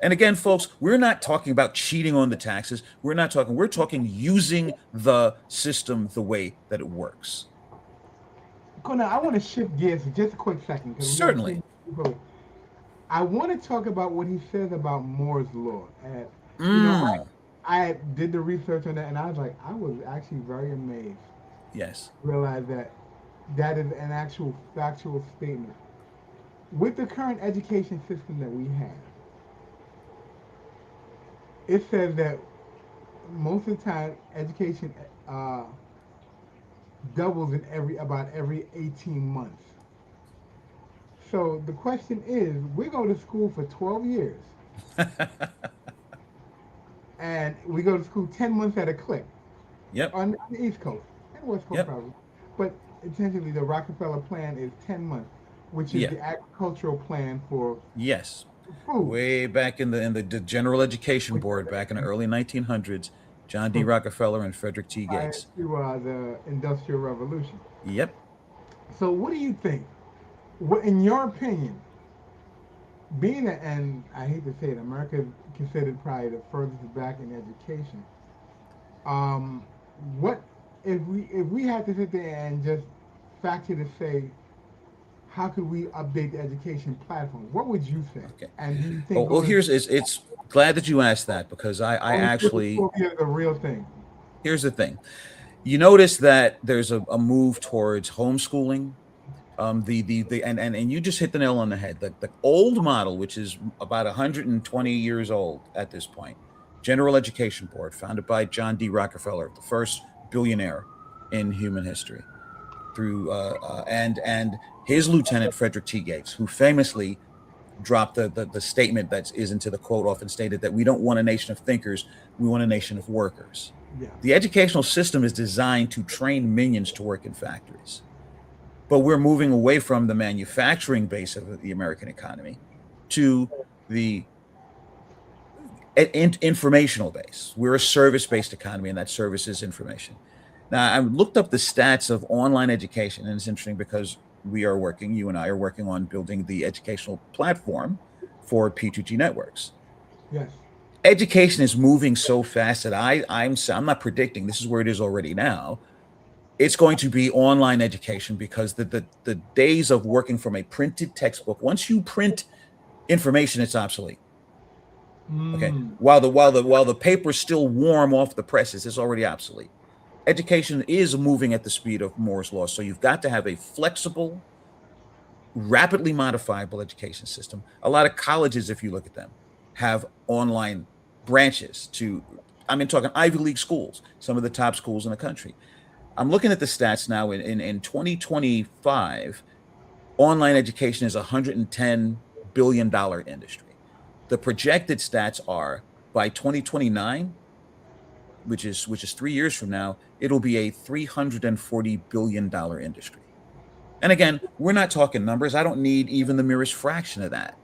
And again, folks, we're not talking about cheating on the taxes. We're talking using the system the way that it works. Cool. Now, I want to shift gears for just a quick second. Certainly. I want to talk about what he says about Moore's Law. And, I did the research on that, and I was actually very amazed. Yes. Realize that is an actual factual statement. With the current education system that we have, it says that most of the time education doubles in about every 18 months. So the question is, we go to school for 12 years. And we go to school 10 months at a clip. Yep. On the East Coast and West Coast, probably. But essentially, the Rockefeller plan is 10 months, which is the agricultural plan for food. Way back in the General Education Board, back in the early 1900s, John D. Rockefeller and Frederick T. Gates. To the Industrial Revolution. Yep. So what do you think? What, in your opinion, being and I hate to say it, America is considered probably the furthest back in education. What if we had to sit there and just factor to say, how could we update the education platform? What would you say? Okay. And do you think? It's glad that you asked that, because I actually the real thing. Here's the thing. You notice that there's a move towards homeschooling. And you just hit the nail on the head. The old model, which is about 120 years old at this point, General Education Board, founded by John D. Rockefeller, the first billionaire in human history, through and his lieutenant Frederick T. Gates, who famously dropped the statement that is into the quote often stated that we don't want a nation of thinkers, we want a nation of workers. Yeah. The educational system is designed to train minions to work in factories. But we're moving away from the manufacturing base of the American economy to the informational based. We're a service based economy, and that service is information. Now, I looked up the stats of online education, and it's interesting because you and I are working on building the educational platform for P2G networks. Yes. Education is moving so fast that I'm not predicting this is where it is already now. It's going to be online education because the days of working from a printed textbook, once you print information, it's obsolete. Okay. Mm. While the paper's still warm off the presses, it's already obsolete. Education is moving at the speed of Moore's law. So you've got to have a flexible, rapidly modifiable education system. A lot of colleges, if you look at them, have online branches to, I mean, talking Ivy League schools, some of the top schools in the country. I'm looking at the stats now in 2025, online education is a $110 billion industry. The projected stats are by 2029, which is 3 years from now, it'll be a $340 billion industry. And again, we're not talking numbers. I don't need even the merest fraction of that.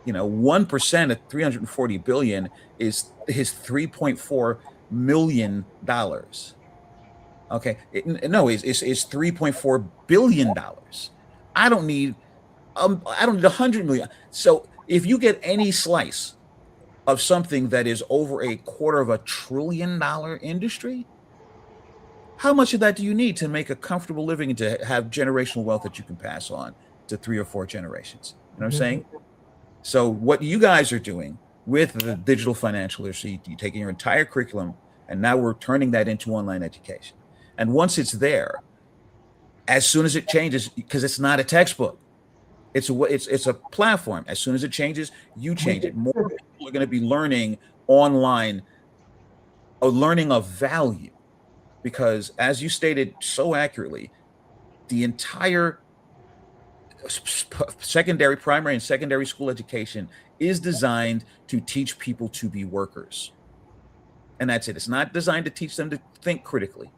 1% of 340 billion is $3.4 million. Okay, no, it's $3.4 billion. I don't need I don't need 100 million. So if you get any slice of something that is over $250 billion industry, how much of that do you need to make a comfortable living and to have generational wealth that you can pass on to 3 or 4 generations? You know what I'm This is saying? So what you guys are doing with the digital financial literacy, you're taking your entire curriculum and now we're turning that into online education. And once it's there, as soon as it changes, because it's not a textbook, it's a platform. As soon as it changes, you we change can it. More pivot. people are going to be learning online, or learning of value, because as you stated so accurately, the entire secondary, primary, and secondary school education is designed to teach people to be workers. And that's it. It's not designed to teach them to think critically,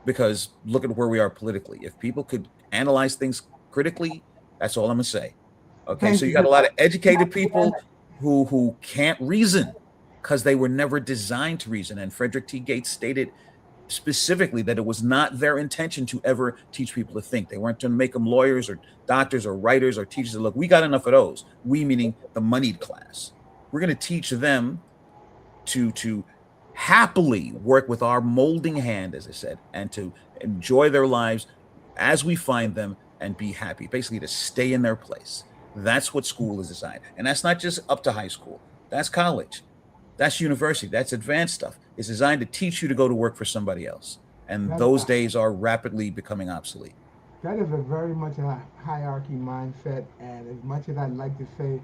because look at where we are politically. If people could analyze things critically, that's all I'm going to say. Okay. Thank So you. you got a lot of educated Yeah, people who can't reason because they were never designed to reason. And Frederick T. Gates stated specifically that it was not their intention to ever teach people to think. They weren't going to make them lawyers or doctors or writers or teachers. Look, we got enough of those. We meaning the moneyed class. We're going to teach them to happily work with our molding hand, as I said, and to enjoy their lives as we find them and be happy. Basically, to stay in their place. That's what school is designed, and that's not just up to high school. That's college. That's university. That's advanced stuff. It's designed to teach you to go to work for somebody else. And that, those days are rapidly becoming obsolete. that is a very much a hierarchy mindset, and as much as I'd like to say,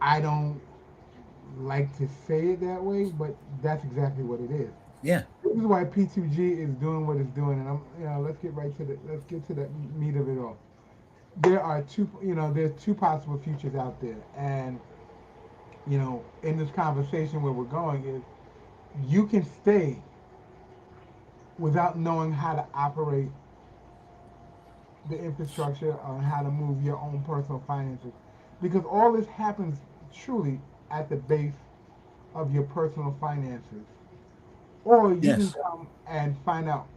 I don't like to say it that way, but that's exactly what it is. Yeah. This is why P2G is doing what it's doing, and let's get to the meat of it all. There are there's two possible futures out there, and in this conversation where we're going is you can stay without knowing how to operate the infrastructure on how to move your own personal finances, because all this happens truly at the base of your personal finances. Or you can Yes. come and find out.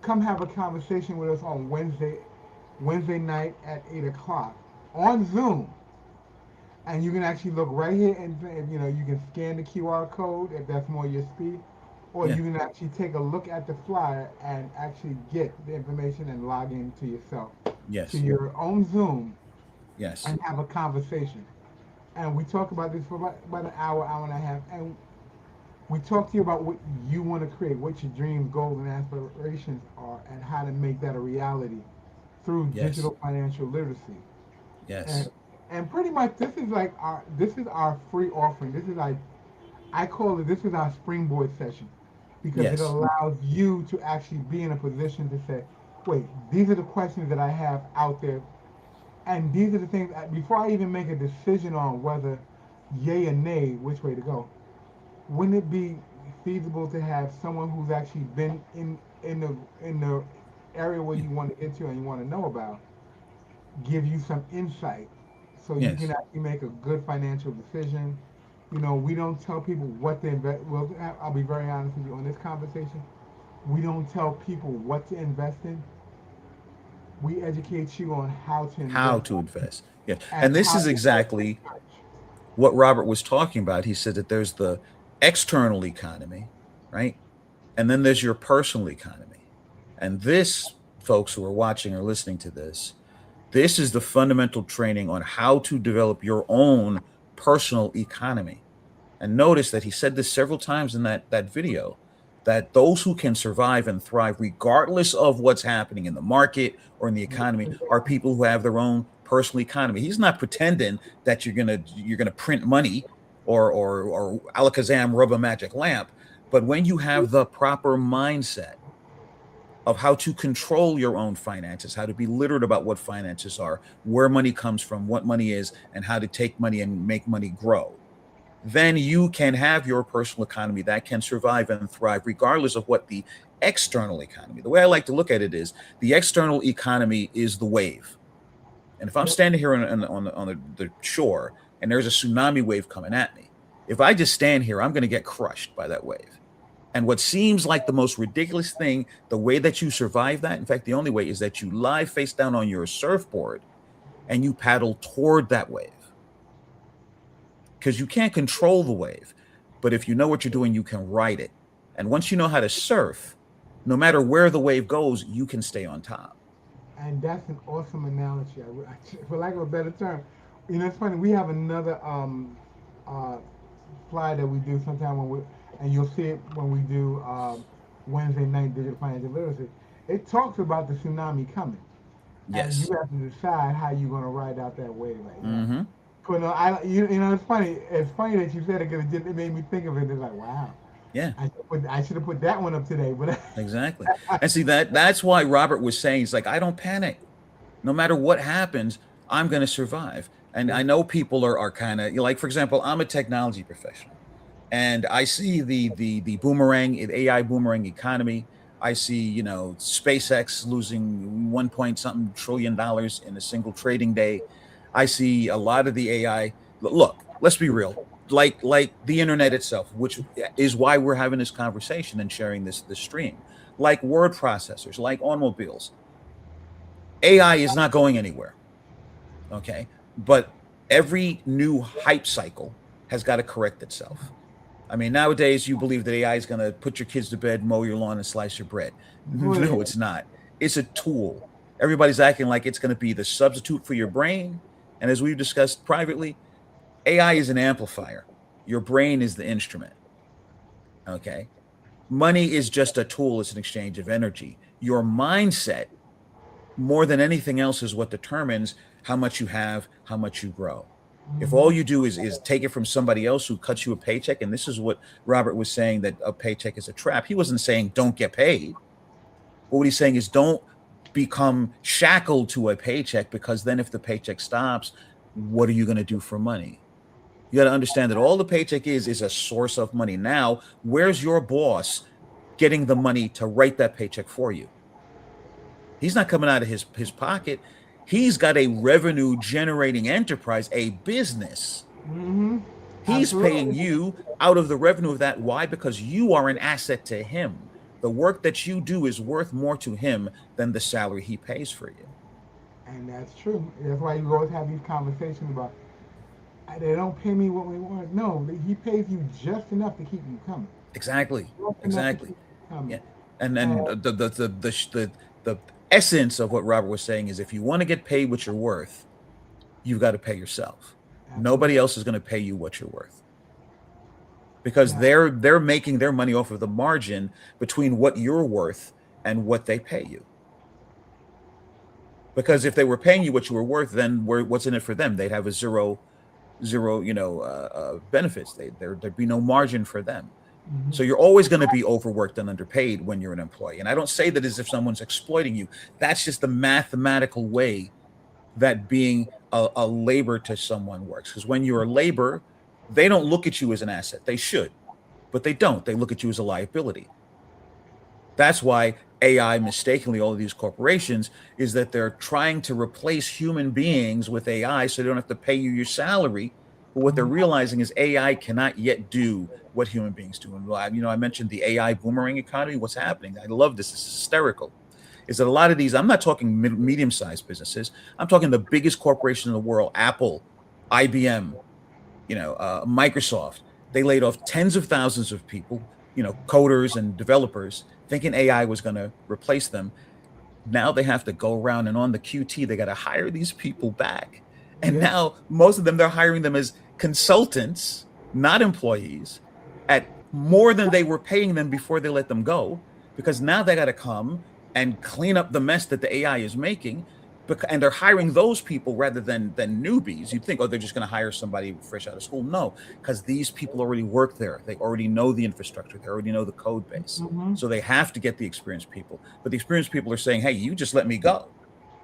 Come have a conversation with us on Wednesday night at 8 o'clock on Zoom, and you can actually look right here and you can scan the QR code if that's more your speed, or Yeah. you can actually take a look at the flyer and actually get the information and log in to yourself to Yes. your own Zoom Yes. and have a conversation. And we talk about this for about an hour and a half, and we talk to you about what you want to create, what your dreams, goals, and aspirations are, and how to make that a reality through Yes. digital financial literacy. And Yes. and pretty much this is our free offering. This is like I call it this is our springboard session because it Yes. allows you to actually be in a position to say, wait, these are the questions that I have out there, and these are the things before I even make a decision on whether yay or nay which way to go. Wouldn't it be feasible to have someone who's actually been in the area where you want to get to and you want to know about give you some insight so you can Yes. actually make a good financial decision You know, we don't tell people what to invest. Well, I'll be very honest with you on this conversation. We don't tell people what to invest in. We educate you on how to How invest to invest. Yeah. and And this how is to start exactly research. what Robert was talking about. He said that there's the external economy, right? And then there's your personal economy. And this, folks who are watching or listening to this is the fundamental training on how to develop your own personal economy. And notice that he said this several times in that video, that those who can survive and thrive regardless of what's happening in the market or in the economy are people who have their own personal economy. He's not pretending that you're gonna print money or alakazam rub a magic lamp, but when you have the proper mindset of how to control your own finances, how to be literate about what finances are, where money comes from, what money is, and how to take money and make money grow, then you can have your personal economy that can survive and thrive regardless of what the external economy. The way I like to look at it is the external economy is the wave. And if I'm standing here on the shore and there's a tsunami wave coming at me, if I just stand here, I'm going to get crushed by that wave. And what seems like the most ridiculous thing, the way that you survive that, in fact, the only way is that you lie face down on your surfboard and you paddle toward that wave, because you can't control the wave. But if you know what you're doing, you can ride it. And once you know how to surf, no matter where the wave goes, you can stay on top. And that's an awesome analogy. For lack of a better term, you know, it's funny. We have another uh, fly that we do sometime when we, and you'll see it when we do Wednesday night digital financial literacy. It talks about the tsunami coming, and you Yes. have to decide how you're going to ride out that wave. Like, you know, Mm-hmm. but no, you know, it's funny. It's funny that you said it because it made me think of it. It's like, wow, Yeah. I should have put that one up today, but Exactly. And see that's why Robert was saying, he's like, I don't panic. No matter what happens, I'm going to survive. And yeah, I know people are kind of, like, for example, I'm a technology professional and I see the boomerang, the AI boomerang economy. I see, SpaceX losing 1 point something trillion dollars in a single trading day. I see a lot of the AI. Look, let's be real. Like the internet itself, which is why we're having this conversation and sharing this stream. Like word processors, like automobiles, AI is not going anywhere. Okay, but every new hype cycle has got to correct itself. I mean, nowadays you believe that AI is going to put your kids to bed, mow your lawn, and slice your bread. but No, it's not. It's a tool. Everybody's acting like it's going to be the substitute for your brain. And as we've discussed privately, AI is an amplifier. Your brain is the instrument. Okay. Money is just a tool, it's an exchange of energy. Your mindset, more than anything else, is what determines how much you have, how much you grow. If all you do is take it from somebody else who cuts you a paycheck, and this is what Robert was saying, that a paycheck is a trap. He wasn't saying don't get paid. But what he's saying is don't become shackled to a paycheck, because then if the paycheck stops, what are you going to do for money? You got to understand that all the paycheck is a source of money. Now, where's your boss getting the money to write that paycheck for you? He's not coming out of his pocket. He's got a revenue generating enterprise, a business. mm-hmm, He's paying absolutely, you out of the revenue of that. Why? Because you are an asset to him. The work that you do is worth more to him than the salary he pays for you. and that's true. That's why you always have these conversations about they don't pay me what we want. No, he pays you just enough to keep you coming. Exactly. Just enough to keep Exactly. you coming. Yeah. And And then the essence of what Robert was saying is, if you want to get paid what you're worth, you've got to pay yourself. Nobody absolutely. else is going to pay you what you're worth, because Now, they're making their money off of the margin between what you're worth and what they pay you. Because if they were paying you what you were worth, then what's in it for them? They'd have a zero, benefits. There'd be no margin for them. So you're always going to be overworked and underpaid when you're an employee. And I don't say that as if someone's exploiting you. That's just the mathematical way that being a labor to someone works. Because when you're a labor, they don't look at you as an asset. They should, but they don't. They look at you as a liability. That's why AI, mistakenly, all of these corporations, is that they're trying to replace human beings with AI, so they don't have to pay you your salary, But what they're realizing is AI cannot yet do what human beings do. And I mentioned the AI boomerang economy. What's happening? I love this. This is hysterical. Is that a lot of these? I'm not talking medium-sized businesses. I'm talking the biggest corporation in the world: Apple, IBM, Microsoft. They laid off tens of thousands of people, coders and developers, thinking AI was going to replace them. Now they have to go around and on the QT, they got to hire these people back. And Yep. now most of them, they're hiring them as consultants, not employees, at more than they were paying them before they let them go, because now they got to come and clean up the mess that the AI is making. And they're hiring those people rather than newbies. You'd think, oh, they're just going to hire somebody fresh out of school. No, because these people already work there. They already know the infrastructure. They already know the code base. Mm-hmm. So they have to get the experienced people. But the experienced people are saying, hey, you just let me go.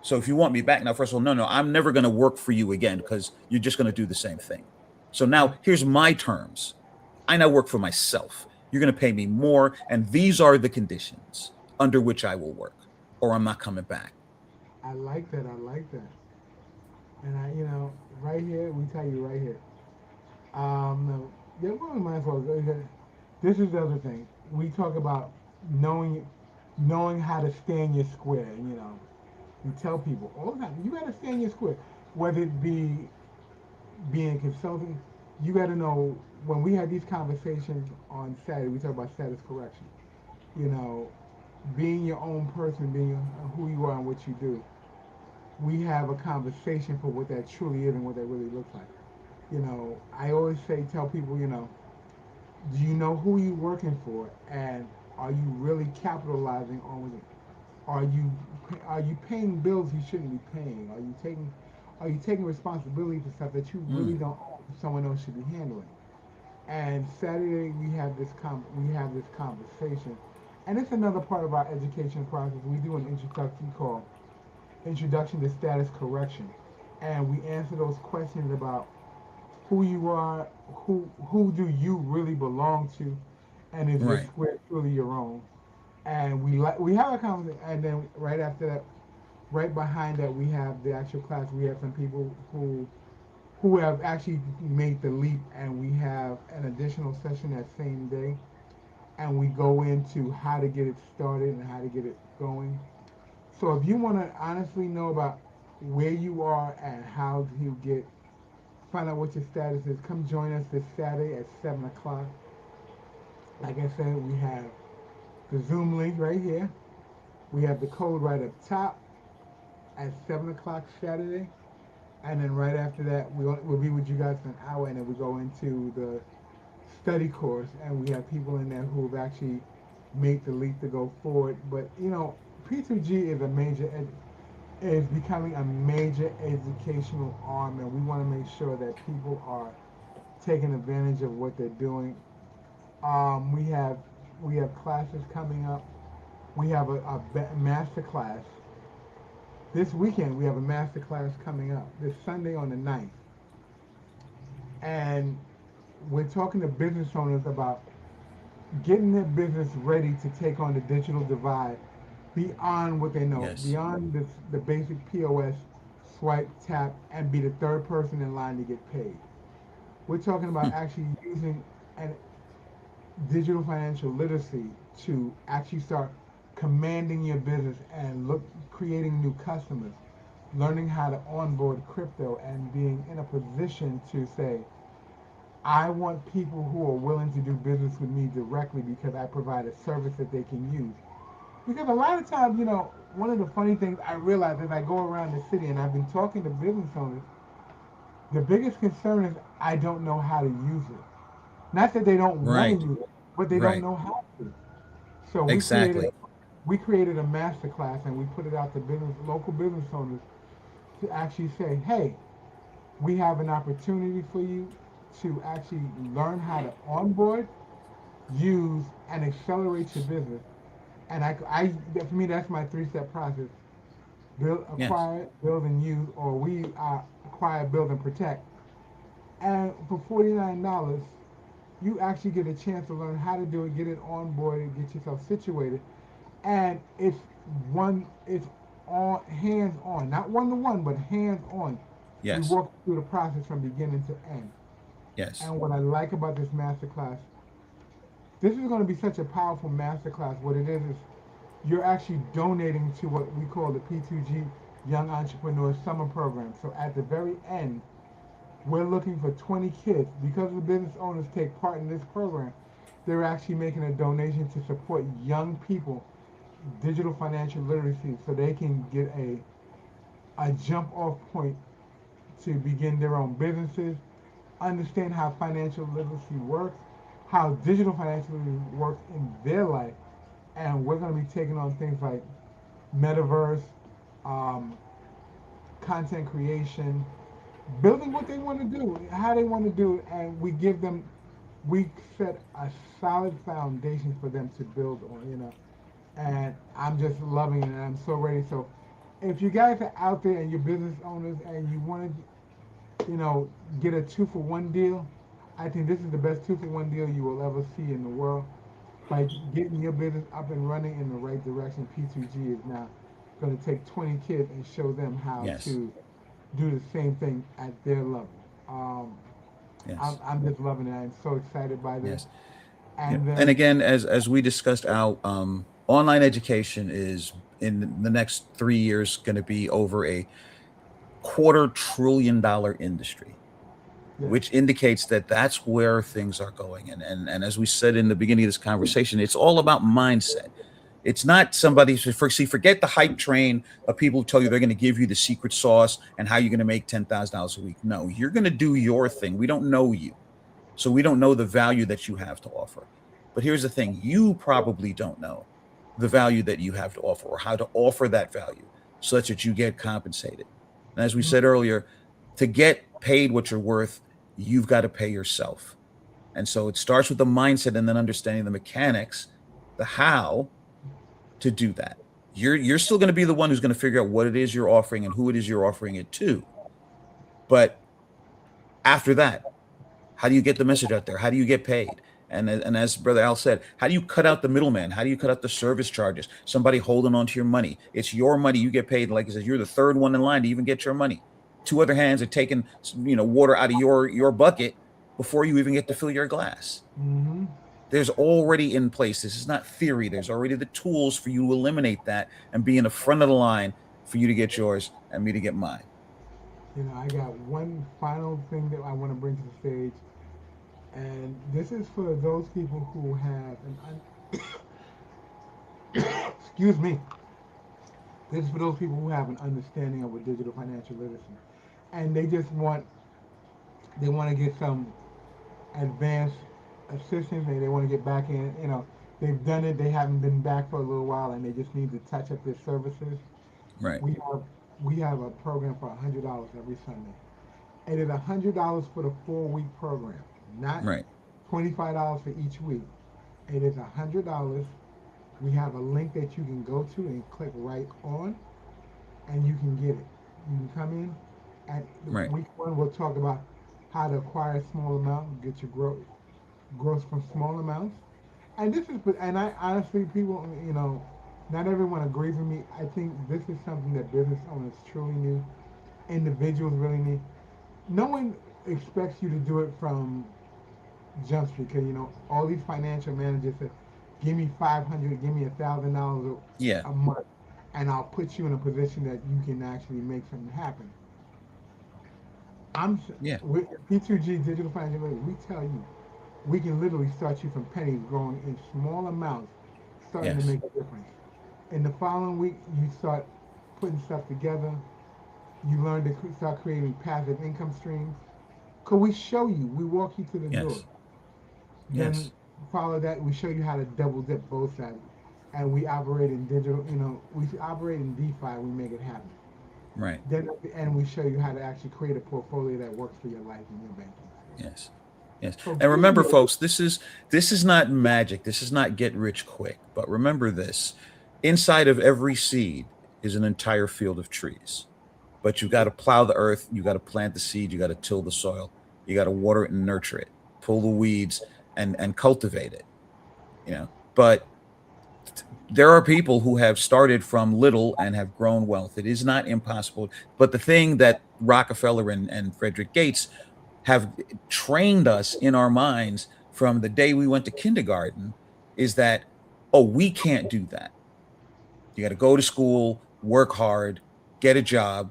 So if you want me back now, first of all, no, I'm never going to work for you again because you're just going to do the same thing. So now here's my terms. I now work for myself. You're going to pay me more. And these are the conditions under which I will work, or I'm not coming back. I like that. I like that. And right here, we tell you right here. No, yeah, well, we might as well go ahead. This is the other thing. We talk about knowing, knowing how to stay in your square. You tell people all the time, you got to stay in your square. Whether it be being a consultant, you got to know when we had these conversations on Saturday, we talk about status correction. You know, being your own person, being who you are and what you do. We have a conversation for what that truly is and what that really looks like. I always tell people, do you know who you're working for, and are you really capitalizing on it? Are you are you paying bills you shouldn't be paying? Are you taking responsibility for stuff that you really Mm, don't own, someone else should be handling? And Saturday we have this conversation, and it's another part of our education process. We do an introduction called Introduction to Status Correction, and we answer those questions about who you are, who do you really belong to, and is your right. square truly your own? And we have a conversation, and then right after that, right behind that, we have the actual class. We have some people who have actually made the leap, and we have an additional session that same day, and we go into how to get it started and how to get it going. So if you want to honestly know about where you are and how to find out what your status is, come join us this Saturday at 7 o'clock. Like I said, we have the Zoom link right here. We have the code right up top at 7 o'clock Saturday, and then right after that, we'll be with you guys for an hour, and then we go into the study course, and we have people in there who have actually made the leap to go forward. But P2G is becoming a major educational arm, and we want to make sure that people are taking advantage of what they're doing. We have classes coming up. We have a master class this weekend. We have a master class coming up this Sunday on the 9th, and we're talking to business owners about getting their business ready to take on the digital divide beyond what they know, Yes. beyond the basic POS, swipe, tap, and be the third person in line to get paid. We're talking about actually using an digital financial literacy to actually start commanding your business and creating new customers, learning how to onboard crypto, and being in a position to say, I want people who are willing to do business with me directly because I provide a service that they can use. Because a lot of times, one of the funny things I realize as I go around the city and I've been talking to business owners, the biggest concern is I don't know how to use it. Not that they don't want to Right. use it, but they don't Right. know how to. So Exactly. we created a master class, and we put it out to local business owners to actually say, hey, we have an opportunity for you to actually learn how to onboard, use, and accelerate your business. And for me, that's my three-step process: build, Yes. acquire, build, and use, or we acquire, build, and protect. And for $49, you actually get a chance to learn how to do it, get it on board, and get yourself situated. And it's all hands on, not one to one, but hands on. We Yes. walk through the process from beginning to end. Yes. And what I like about this masterclass, this is going to be such a powerful masterclass. What it is you're actually donating to what we call the P2G Young Entrepreneur Summer Program. So at the very end, we're looking for 20 kids. Because the business owners take part in this program, they're actually making a donation to support young people, digital financial literacy, so they can get a jump off point to begin their own businesses, understand how financial literacy works, how digital financial literacy works in their life. And we're going to be taking on things like metaverse, um, content creation, building what they want to do, how they want to do it, and we set a solid foundation for them to build on. And I'm just loving it, and I'm so ready. So, if you guys are out there and you're business owners and you want to, get a 2-for-1 deal, I think this is the best 2-for-1 deal you will ever see in the world. By getting your business up and running in the right direction, P2G is now going to take 20 kids and show them how Yes. to do the same thing at their level. Um, Yes. I'm just loving it. I'm so excited by this. Yes. Yeah. And And then, again, as we discussed out, online education is in the next 3 years going to be over a $250 billion industry, yes, which indicates that that's where things are going. And as we said in the beginning of this conversation, it's all about mindset. It's not somebody forget the hype train of people who tell you they're going to give you the secret sauce and how you're going to make $10,000 a week. No, you're going to do your thing. We don't know you. So we don't know the value that you have to offer. But here's the thing, you probably don't know the value that you have to offer or how to offer that value such that you get compensated. And as we said earlier, to get paid what you're worth, you've got to pay yourself. And so it starts with the mindset and then understanding the mechanics, the how to do that. You're still going to be the one who's going to figure out what it is you're offering and who it is you're offering it to. But after that, how do you get the message out there? How do you get paid? And as Brother Al said, how do you cut out the middleman? How do you cut out the service charges? Somebody holding on to your money. It's your money. You get paid. Like I said, you're the third one in line to even get your money. Two other hands are taking, water out of your bucket before you even get to fill your glass. mm-hmm. There's already in place. This is not theory. There's already the tools for you to eliminate that and be in the front of the line for you to get yours and me to get mine. I got one final thing that I want to bring to the stage. And this is for those people who have excuse me. This is for those people who have an understanding of what digital financial literacy, and they want to get some advanced assistance. They want to get back in. They've done it. They haven't been back for a little while, and they just need to touch up their services. Right. We have a program for $100 every Sunday. It is $100 for the 4-week program, not Right. $25 for each week. It is $100. We have a link that you can go to and click right on, and you can get it. You can come in. At Right. week 1, we'll talk about how to acquire a small amount, get your growth from small amounts. And I honestly, people, not everyone agrees with me. I think this is something that business owners truly need, individuals really need. No one expects you to do it from Jump Street, because all these financial managers say, "Give me 500, give me $1,000 Yeah. a month, and I'll put you in a position that you can actually make something happen." Yeah. With P2G Digital Financial Literacy, we tell you, we can literally start you from pennies, growing in small amounts, starting Yes. to make a difference. In the following week, you start putting stuff together. You learn to start creating passive income streams. Cause we show you, we walk you to the door. Yes. Then Yes. follow that, we show you how to double dip both sides. And we operate in digital, we operate in DeFi, we make it happen. Right. Then at the end, we show you how to actually create a portfolio that works for your life and your banking. Yes. Yes. So And remember, please, folks, this is not magic. This is not get rich quick. But remember this: inside of every seed is an entire field of trees. But you got to plow the earth. You got to plant the seed. You got to till the soil. You got to water it and nurture it. Pull the weeds and cultivate it. But there are people who have started from little and have grown wealth. It is not impossible. But the thing that Rockefeller and Frederick Gates have trained us in our minds from the day we went to kindergarten is that, oh, we can't do that. You got to go to school, work hard, get a job.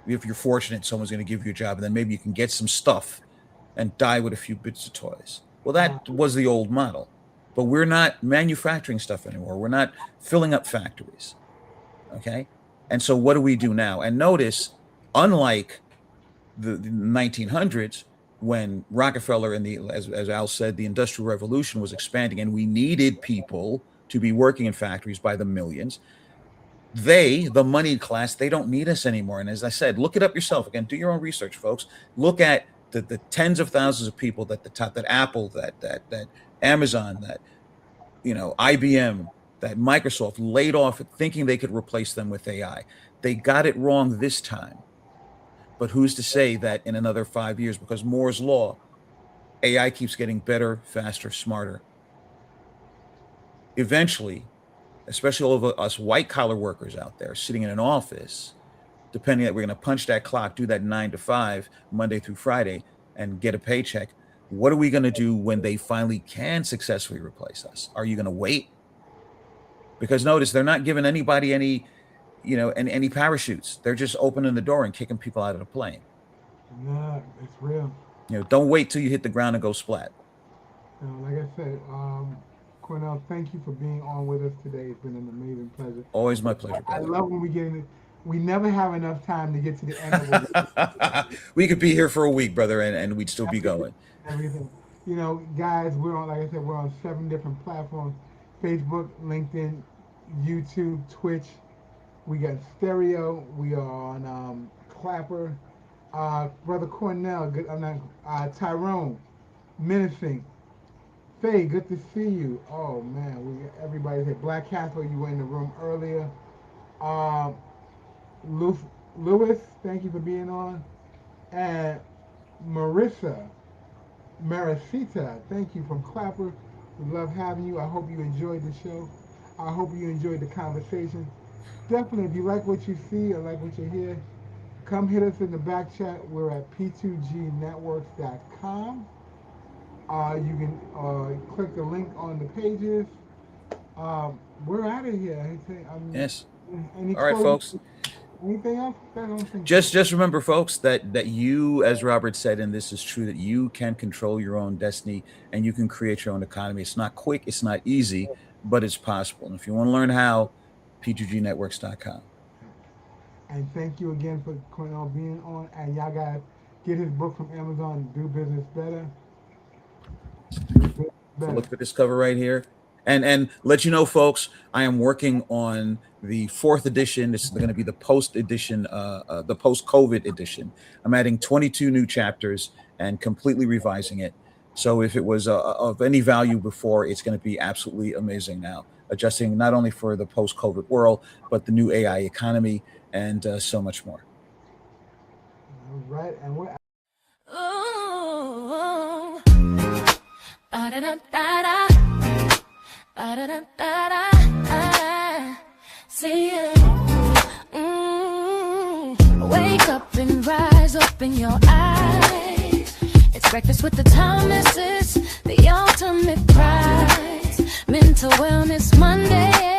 If you're fortunate, someone's going to give you a job, and then maybe you can get some stuff and die with a few bits of toys. Well, that was the old model. But we're not manufacturing stuff anymore. We're not filling up factories. Okay? And so what do we do now? And notice, unlike the 1900s, when Rockefeller and as Al said, the Industrial Revolution was expanding and we needed people to be working in factories by the millions, the moneyed class, they don't need us anymore. And as I said, look it up yourself. Again, do your own research, folks. Look at the tens of thousands of people that Apple, that Amazon, that IBM, that Microsoft laid off thinking they could replace them with AI. They got it wrong this time. But who's to say that in another 5 years, because Moore's law, AI keeps getting better, faster, smarter. Eventually, especially all of us white collar workers out there sitting in an office, depending that we're going to punch that clock, do that 9 to 5, Monday through Friday, and get a paycheck. What are we going to do when they finally can successfully replace us? Are you going to wait? Because notice, they're not giving anybody any parachutes. They're just opening the door and kicking people out of the plane. Yeah, it's real. Don't wait till you hit the ground and go splat. Like I said, Cornell, thank you for being on with us today. It's been an amazing pleasure. Always my pleasure, I brother. love when we get in it. We never have enough time to get to the end of it. We could be here for a week, brother, and we'd still be going. Everything. Guys, we're on, like I said, we're on 7 different platforms: Facebook, LinkedIn, YouTube, Twitch. We got stereo. We are on Clapper. Brother Cornell, Tyrone, menacing. Faye, good to see you. Oh man, everybody said Black Castle. You were in the room earlier. Lewis, thank you for being on. And Maricita, thank you from Clapper. We love having you. I hope you enjoyed the show. I hope you enjoyed the conversation. Definitely, if you like what you see or like what you hear, come hit us in the back chat. We're at p2gnetworks.com. You can click the link on the pages. We're out of here. Yes. All right, folks. Anything else? Just remember, folks, that you, as Robert said, and this is true, that you can control your own destiny and you can create your own economy. It's not quick, it's not easy, but it's possible. And if you want to learn how, p2gnetworks.com. And thank you again for Cornell being on. And y'all guys, get his book from Amazon, Do Business Better. Look for this cover right here. And let you know, folks, I am working on the 4th edition. This is going to be the post edition, the post-COVID edition. I'm adding 22 new chapters and completely revising it. So if it was of any value before, it's going to be absolutely amazing now, adjusting not only for the post-COVID world, but the new AI economy and so much more. All right, and we're see you. Wake up and rise, open your eyes. It's breakfast with the Thomases, the ultimate prize. Mental Wellness Monday.